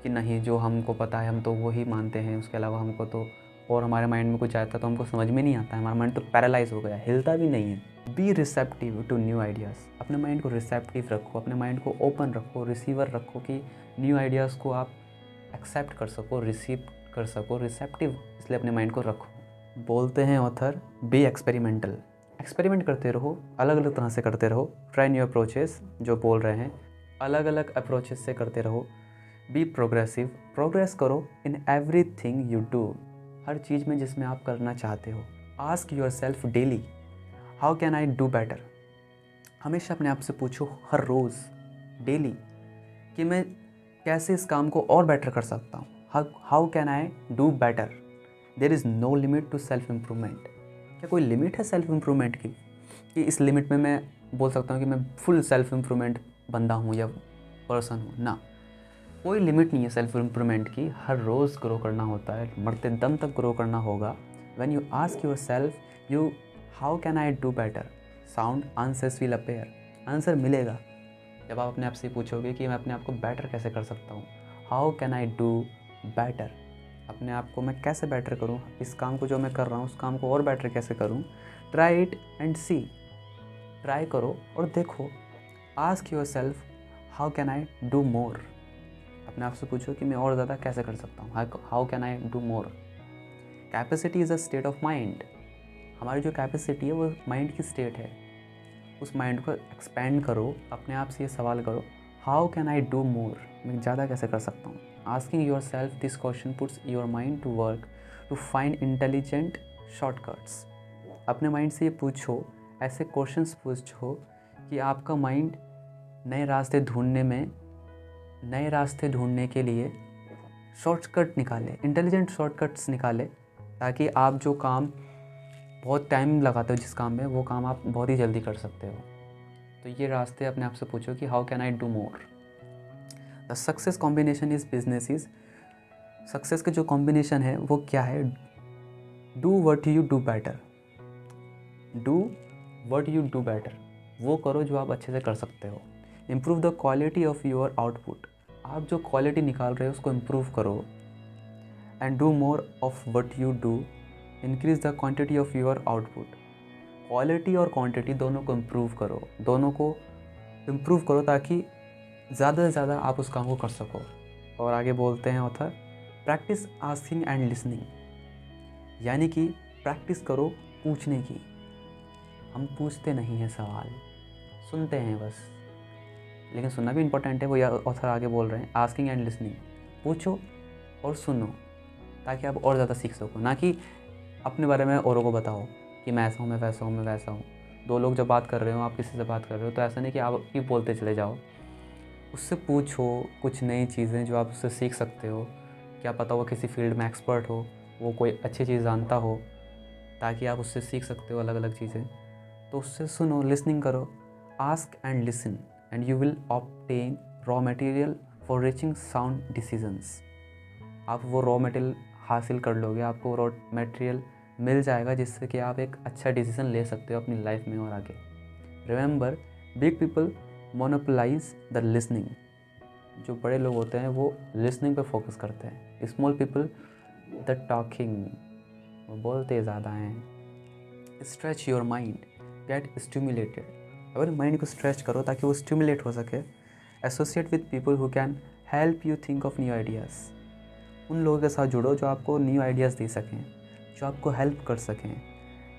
कि नहीं, जो हमको पता है हम तो वही मानते हैं, उसके अलावा हमको तो और हमारे माइंड में कुछ आता है तो हमको समझ में नहीं आता है, हमारा माइंड तो पैरालाइज हो गया, हिलता भी नहीं है। Be receptive to new ideas. अपने माइंड को रिसेप्टिव रखो, अपने माइंड को ओपन रखो, रिसीवर रखो कि न्यू आइडियाज़ को आप एक्सेप्ट कर सको, रिसीव कर सको। रिसेप्टिव इसलिए अपने माइंड को रखो। बोलते हैं ऑथर, बी एक्सपेरिमेंटल। एक्सपेरिमेंट करते रहो, अलग अलग तरह से करते रहो। ट्राई न्यू अप्रोचेस, जो बोल रहे हैं अलग अलग अप्रोचेस से करते रहो। बी प्रोग्रेसिव, प्रोग्रेस करो इन एवरीथिंग यू डू, हर चीज़ में जिसमें आप करना चाहते हो। Ask your self daily, how can I do better. हमेशा अपने आप से पूछो हर रोज़, डेली, कि मैं कैसे इस काम को और बेटर कर सकता हूँ। How can I do better. There is no limit to self improvement. क्या कोई लिमिट है सेल्फ इम्प्रूवमेंट की, कि इस लिमिट में मैं बोल सकता हूँ कि मैं फुल सेल्फ इम्प्रूवमेंट बंदा हूँ या पर्सन हूँ? ना, कोई लिमिट नहीं है सेल्फ इम्प्रूवमेंट की। हर रोज़ ग्रो करना होता है, मरते दम तक ग्रो करना होगा। When you ask your self you how can I do better, sound answers will appear. Answer मिलेगा जब आप अपने आप से पूछोगे कि मैं अपने आप को बेटर कैसे कर सकता हूँ। How can I do better, अपने आप को मैं कैसे बेटर करूँ, इस काम को जो मैं कर रहा हूँ उस काम को और बेटर कैसे करूँ। Try it and see, try करो और देखो। Ask yourself how can I do more, अपने आप से पूछो कि मैं और ज़्यादा कैसे कर सकता हूँ। How can I do more. Capacity is a state of mind. हमारी जो कैपेसिटी है वो माइंड की स्टेट है। उस माइंड को एक्सपेंड करो, अपने आप से ये सवाल करो, how can I do more, मैं ज़्यादा कैसे कर सकता हूँ। Asking yourself this question puts your mind to work to find intelligent shortcuts. अपने माइंड से ये पूछो, ऐसे क्वेश्चंस पूछो कि आपका माइंड नए रास्ते ढूंढने के लिए शॉर्टकट निकाले, इंटेलिजेंट शॉर्टकट्स निकाले, ताकि आप जो काम बहुत टाइम लगाते हो जिस काम में, वो काम आप बहुत ही जल्दी कर सकते हो। तो ये रास्ते अपने आप से पूछो कि how can I do more. The success combination is business is, success के जो कॉम्बिनेशन है वो क्या है। Do what you do better, do what you do better, वो करो जो आप अच्छे से कर सकते हो। Improve the quality of your output, आप जो क्वालिटी निकाल रहे हो उसको इम्प्रूव करो। And do more of what you do, increase the quantity of your output. Quality और क्वांटिटी दोनों को इम्प्रूव करो, दोनों को इम्प्रूव करो ताकि ज़्यादा से ज़्यादा आप उस काम को कर सको। और आगे बोलते हैं author, practice asking and listening, यानी कि प्रैक्टिस करो पूछने की। हम पूछते नहीं हैं सवाल, सुनते हैं बस, लेकिन सुनना भी इम्पोर्टेंट है। वो ऑथर आगे बोल रहे हैं, आस्किंग एंड लिसनिंग, पूछो और सुनो ताकि आप और ज़्यादा सीख सको। ना कि अपने बारे में औरों को बताओ कि मैं ऐसा हूँ, मैं वैसा हूँ, मैं वैसा हूँ। दो लोग जब बात कर रहे हो, आप किसी से बात कर रहे हो, तो ऐसा नहीं कि आप ही बोलते चले जाओ। उससे पूछो कुछ नई चीज़ें जो आप उससे सीख सकते हो। क्या पता वो किसी फील्ड में एक्सपर्ट हो, वो कोई अच्छी चीज़ जानता हो, ताकि आप उससे सीख सकते हो अलग अलग चीज़ें। तो उससे सुनो, लिसनिंग करो। Ask and listen and you will obtain raw material for reaching sound decisions. आप वो रॉ मटेरियल हासिल कर लोगे, आपको रॉ मटेरियल मिल जाएगा जिससे कि आप एक अच्छा डिसीजन ले सकते हो अपनी लाइफ में और आगे। Remember, big people monopolise the listening. जो बड़े लोग होते हैं वो लिसनिंग पे फोकस करते हैं। स्मॉल पीपल द टॉकिंग, वो बोलते ज़्यादा हैं। Stretch your mind, get stimulated, अपने माइंड को स्ट्रेच करो ताकि वो स्टिमुलेट हो सके। Associate with people who can help you think of new ideas, उन लोगों के साथ जुड़ो जो आपको न्यू आइडियाज़ दे सकें, जो आपको हेल्प कर सकें।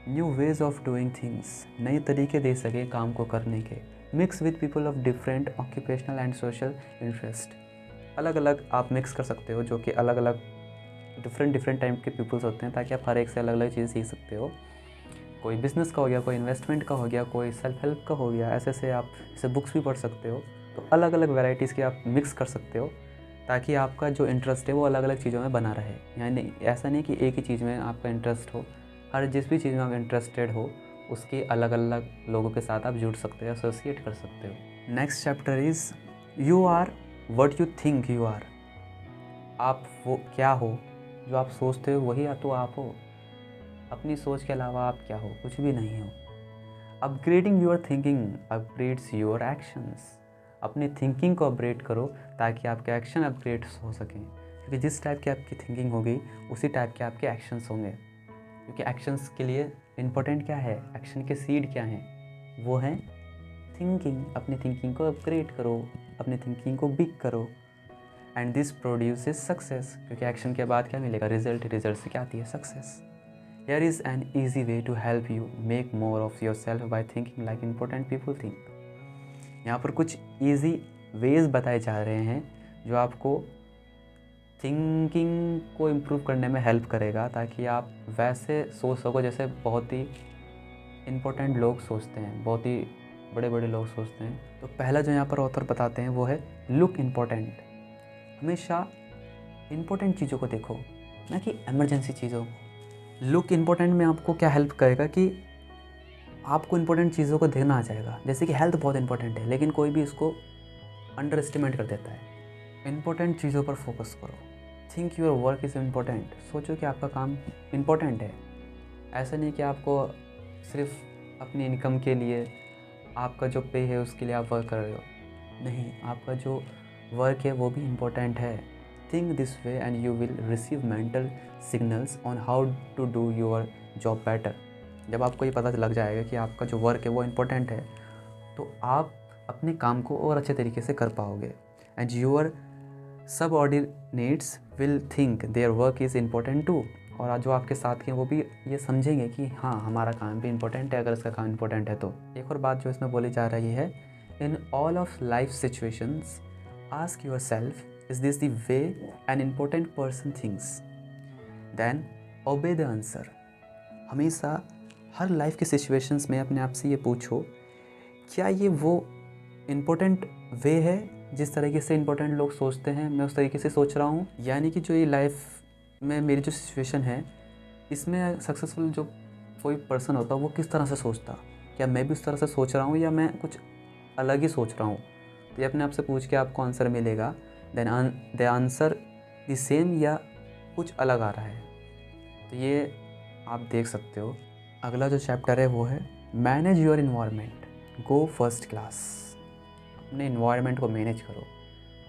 New ways of doing things, नए तरीके दे सके काम को करने के। Mix with people of different occupational and social interest, अलग अलग आप मिक्स कर सकते हो, जो कि अलग अलग डिफरेंट टाइप के पीपल्स होते हैं, ताकि आप हर एक से अलग अलग चीज़ सीख सकते हो। कोई बिज़नेस का हो गया, कोई इन्वेस्टमेंट का हो गया, कोई सेल्फ हेल्प का हो गया। ऐसे आप जैसे बुक्स भी पढ़ सकते हो। तो अलग अलग वैराइटीज़ के आप मिक्स कर सकते हो ताकि आपका जो इंटरेस्ट है वो अलग अलग चीज़ों में बना रहे। यानी ऐसा नहीं कि एक ही चीज़ में आपका इंटरेस्ट हो, हर जिस भी चीज़ में आप इंटरेस्टेड हो उसके अलग अलग लोगों के साथ आप जुड़ सकते हो, एसोसिएट कर सकते हो। Next chapter is you are what you think you are. आप वो क्या हो जो आप सोचते हो, वही तो आप हो। अपनी सोच के अलावा आप क्या हो, कुछ भी नहीं हो। Upgrading your thinking upgrades your actions, अपनी थिंकिंग को अपग्रेड करो ताकि आपके एक्शन अपग्रेड हो सकें। क्योंकि जिस टाइप की आपकी थिंकिंग होगी उसी टाइप के आपके एक्शंस होंगे। क्योंकि एक्शंस के लिए इम्पोर्टेंट क्या है, एक्शन के सीड क्या हैं, वो हैं थिंकिंग। अपनी थिंकिंग को अपग्रेड करो, अपनी थिंकिंग को बिग करो, एंड दिस प्रोड्यूसेस सक्सेस। क्योंकि एक्शन के बाद क्या मिलेगा, रिजल्ट। रिजल्ट से क्या आती है, success. Here is an easy way to help you make more of yourself by thinking like important people think. यहाँ पर कुछ ईजी वेज बताए जा रहे हैं जो आपको थिंकिंग को इम्प्रूव करने में हेल्प करेगा, ताकि आप वैसे सोच सको जैसे बहुत ही इम्पोर्टेंट लोग सोचते हैं, बहुत ही बड़े बड़े लोग सोचते हैं। तो पहला जो यहाँ पर ऑथर बताते हैं वो है लुक इम्पोर्टेंट। हमेशा इम्पोर्टेंट चीज़ों को देखो, ना कि इमरजेंसी चीज़ों को। लुक इम्पोर्टेंट में आपको क्या हेल्प करेगा कि आपको इम्पोर्टेंट चीज़ों को देखना आ जाएगा। जैसे कि हेल्थ बहुत इंपॉर्टेंट है, लेकिन कोई भी इसको अंडर एस्टिमेट कर देता है। इम्पोर्टेंट चीज़ों पर फोकस करो। Think your work is important. सोचो कि आपका काम इम्पोर्टेंट है। ऐसा नहीं कि आपको सिर्फ अपनी इनकम के लिए, आपका जो पे है उसके लिए आप वर्क कर रहे हो। नहीं, आपका जो वर्क है वो भी इम्पोर्टेंट है। Think this way and you will receive mental signals on how to do your job better. जब आपको ये पता लग जाएगा कि आपका जो वर्क है वो इम्पोर्टेंट है, तो आप अपने काम को और अच्छे तरीके से कर पाओगे। And your subordinates will think their work is important too. और जो आपके साथ के वो भी ये समझेंगे कि हाँ, हमारा काम भी इम्पोर्टेंट है, अगर इसका काम इम्पोर्टेंट है तो। एक और बात जो इसमें बोली जा रही है, in all of life situations ask yourself, is this the way an important person thinks, then obey the answer. हमेशा हर लाइफ के सिचुएशंस में अपने आप से ये पूछो, क्या ये वो इम्पोर्टेंट वे है जिस तरीके से इम्पोर्टेंट लोग सोचते हैं, मैं उस तरीके से सोच रहा हूँ। यानी कि जो ये लाइफ में मेरी जो सिचुएशन है, इसमें सक्सेसफुल जो कोई पर्सन होता है वो किस तरह से सोचता, क्या मैं भी उस तरह से सोच रहा हूँ या मैं कुछ अलग ही सोच रहा हूँ। तो ये अपने आप से पूछ के आपको आंसर मिलेगा। Then the answer the same या कुछ अलग आ रहा है। तो ये आप देख सकते हो। अगला जो चैप्टर है वो है manage your environment, go first class. अपने इन्वायरमेंट को मैनेज करो।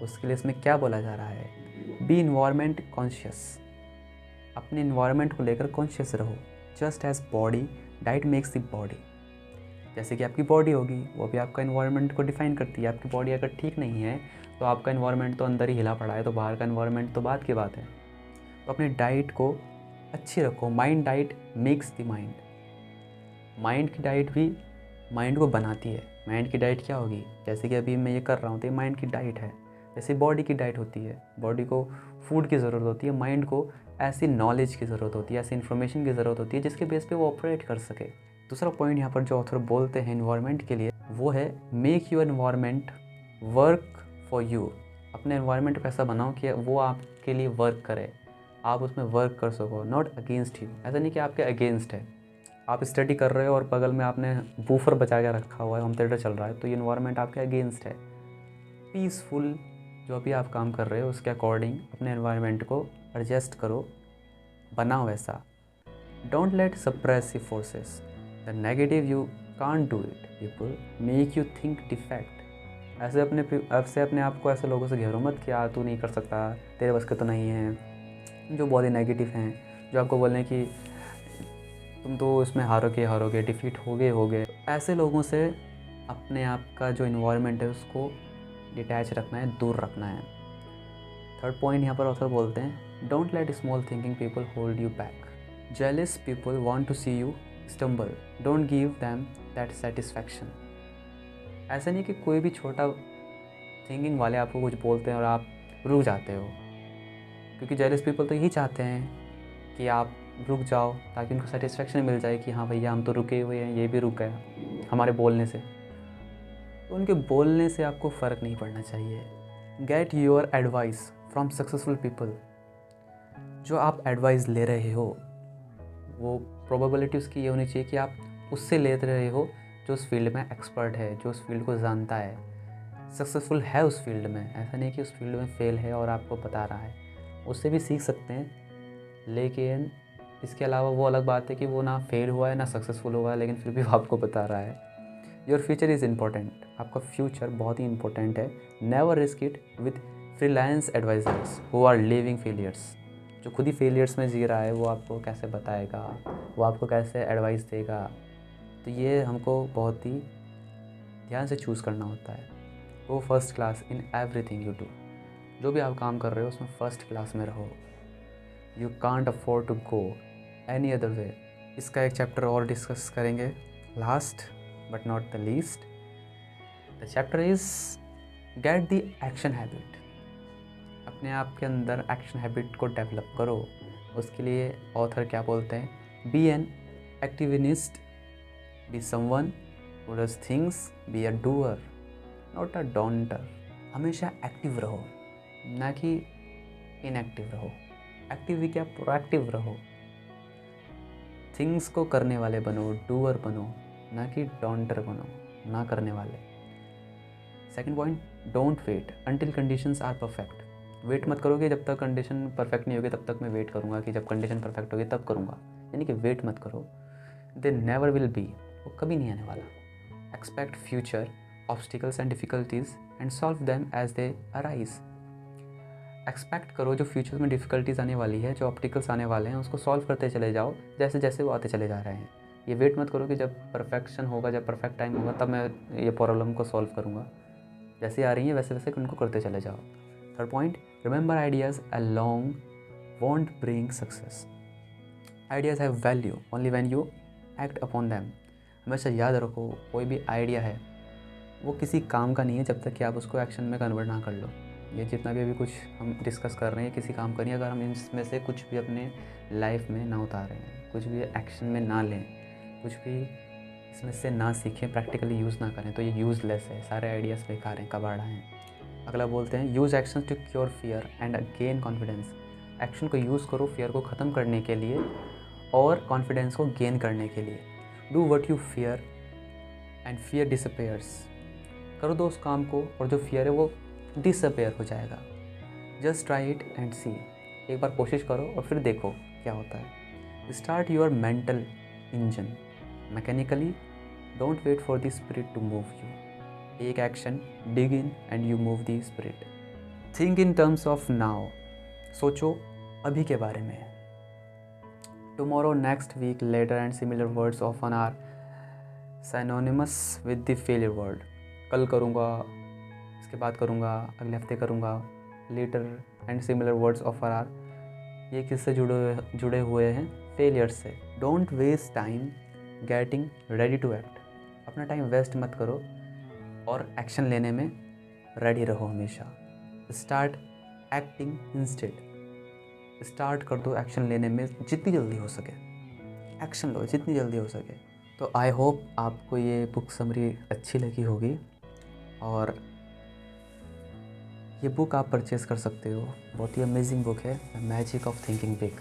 उसके लिए इसमें क्या बोला जा रहा है, बी इन्वायरमेंट कॉन्शियस। अपने इन्वायरमेंट को लेकर कॉन्शियस रहो। Just as body diet makes the body. जैसे कि आपकी बॉडी होगी, वो भी आपका इन्वायरमेंट को डिफाइन करती है। आपकी बॉडी अगर ठीक नहीं है तो आपका इन्वायरमेंट तो अंदर ही हिला पड़ा है, तो बाहर का इन्वायरमेंट तो बात की बात है। तो अपनी डाइट को अच्छी रखो। Mind diet makes the mind. Mind की डाइट भी माइंड को बनाती है। माइंड की डाइट क्या होगी, जैसे कि अभी मैं ये कर रहा हूँ तो ये माइंड की डाइट है। जैसे बॉडी की डाइट होती है, बॉडी को फूड की ज़रूरत होती है, माइंड को ऐसी नॉलेज की ज़रूरत होती है, ऐसी इन्फॉर्मेशन की ज़रूरत होती है जिसके बेस पे वो ऑपरेट कर सके। दूसरा पॉइंट यहाँ पर जो ऑथर बोलते हैं इन्वायरमेंट के लिए, वो है make your environment work for you. अपने इन्वायरमेंट को ऐसा बनाओ कि वो आपके लिए वर्क करे, आप उसमें वर्क कर सको, नॉट अगेंस्ट यू। ऐसा नहीं कि आपके अगेंस्ट है। आप स्टडी कर रहे हो और बगल में आपने बूफर बचा के रखा हुआ है, होम थिएटर चल रहा है, तो ये इन्वायरमेंट आपके अगेंस्ट है। पीसफुल जो भी आप काम कर रहे हो उसके अकॉर्डिंग अपने एनवायरनमेंट को एडजस्ट करो, बनाओ ऐसा। Don't let suppressive forces the negative you can't do it people make you think defect. ऐसे अपने आप को ऐसे लोगों से घेरो मत कि तू नहीं कर सकता, तेरे बस के तो नहीं है, जो बहुत ही नेगेटिव हैं, जो आपको बोलें कि तुम तो इसमें हारोगे, डिफीट होगे। ऐसे लोगों से अपने आप का जो इन्वायरमेंट है उसको डिटैच रखना है, दूर रखना है। थर्ड पॉइंट यहाँ पर ऑथर बोलते हैं, don't let small thinking people hold you back. Jealous people want to see you stumble, don't give them that satisfaction. ऐसा नहीं कि कोई भी छोटा थिंकिंग वाले आपको कुछ बोलते हैं और आप रुक जाते हो, क्योंकि जेलस पीपल तो यही चाहते हैं कि आप रुक जाओ ताकि उनको सेटिस्फेक्शन मिल जाए कि हाँ भैया हम तो रुके हुए हैं, ये भी रुक गया हमारे बोलने से। तो उनके बोलने से आपको फ़र्क नहीं पड़ना चाहिए। Get your advice from successful people. जो आप एडवाइस ले रहे हो वो प्रोबेबिलिटी उसकी ये होनी चाहिए कि आप उससे ले रहे हो जो उस फील्ड में एक्सपर्ट है, जो उस फील्ड को जानता है, सक्सेसफुल है उस फील्ड में। ऐसा नहीं कि उस फील्ड में फेल है और आपको बता रहा है, उससे भी सीख सकते हैं। लेकिन इसके अलावा वो अलग बात है कि वो ना फेल हुआ है ना सक्सेसफुल हुआ है, लेकिन फिर भी वो आपको बता रहा है। Your future is important. आपका फ्यूचर बहुत ही इंपॉर्टेंट है। Never risk it with freelance advisers who are living failures, जो खुद ही फेलियर्स में जी रहा है वो आपको कैसे बताएगा, वो आपको कैसे एडवाइस देगा। तो ये हमको बहुत ही ध्यान से चूज़ करना होता है। Go first class in everything you do, जो भी आप काम कर रहे हो उसमें फर्स्ट क्लास में रहो। You can't afford to go any other way. इसका एक चैप्टर और डिस्कस करेंगे, last but not the least. The chapter is get the action habit. अपने आप के अंदर एक्शन हैबिट को डेवलप करो। उसके लिए ऑथर क्या बोलते हैं, be an activist, be someone who does things, be a doer not a don'ter. हमेशा एक्टिव रहो, ना कि इनएक्टिव रहो। एक्टिव भी क्या, प्रोएक्टिव रहो। थिंग्स को करने वाले बनो, डूअर बनो, ना कि डोंटर बनो, ना करने वाले। Second point, don't wait until conditions are perfect. Wait मत करो कि जब तक कंडीशन परफेक्ट नहीं होगी तब तक मैं वेट करूँगा, कि जब कंडीशन परफेक्ट होगी तब करूँगा। यानी कि वेट मत करो। दे नेवर विल बी, वो कभी नहीं आने वाला। Expect future obstacles and difficulties and solve them as they arise. Expect करो जो फ्यूचर में डिफ़िकल्टीज़ आने वाली है, जो ऑब्स्टिकल्स आने वाले हैं, उसको सॉल्व करते चले जाओ जैसे जैसे वो आते चले जा रहे हैं। ये वेट मत करो कि जब परफेक्शन होगा, जब परफेक्ट टाइम होगा तब मैं ये प्रॉब्लम को सॉल्व करूँगा। जैसे आ रही हैं वैसे वैसे उनको करते चले जाओ। Third point, remember ideas along want bring success. Ideas have value only when you act upon them. हमेशा याद रखो, कोई भी आइडिया है वो किसी काम का नहीं है जब तक कि आप उसको एक्शन में कन्वर्ट ना कर लो। ये जितना भी अभी कुछ हम डिस्कस कर रहे हैं किसी काम का नहीं, अगर हम इसमें से कुछ भी अपने लाइफ में ना उतारें, कुछ भी एक्शन में ना लें, कुछ भी इसमें से ना सीखें, प्रैक्टिकली यूज़ ना करें, तो ये यूज़लेस है। सारे आइडियाज़ बेकार हैं, कबाड़ा हैं। अगला बोलते हैं, use action to cure fear and gain confidence. Action को यूज़ करो फियर को ख़त्म करने के लिए और कॉन्फिडेंस को गेन करने के लिए। Do what you fear and fear disappears. करो दो उस काम को और जो फियर है वो डिसअपेयर हो जाएगा। जस्ट ट्राई इट एंड सी। एक बार कोशिश करो और फिर देखो क्या होता है। Start your mental engine mechanically, don't wait for the spirit to move you. एक action, dig in and you move the spirit. Think in terms of now. सोचो अभी के बारे में। Tomorrow, next week, later and similar words often are synonymous with the failure word. कल करूँगा, इसके बाद करूँगा, अगले हफ्ते करूँगा। लेटर एंड सिमिलर वर्ड्स ऑफर आर, ये किससे जुड़े हुए हैं, फेलियर से। Don't waste time getting ready to act. अपना टाइम वेस्ट मत करो और एक्शन लेने में रेडी रहो हमेशा। Start acting instead. स्टार्ट कर दो एक्शन लेने में जितनी जल्दी हो सके। एक्शन लो जितनी जल्दी हो सके। तो आई होप आपको ये बुक समरी अच्छी लगी होगी और ये बुक आप परचेज़ कर सकते हो। बहुत ही अमेजिंग बुक है, the magic of thinking big.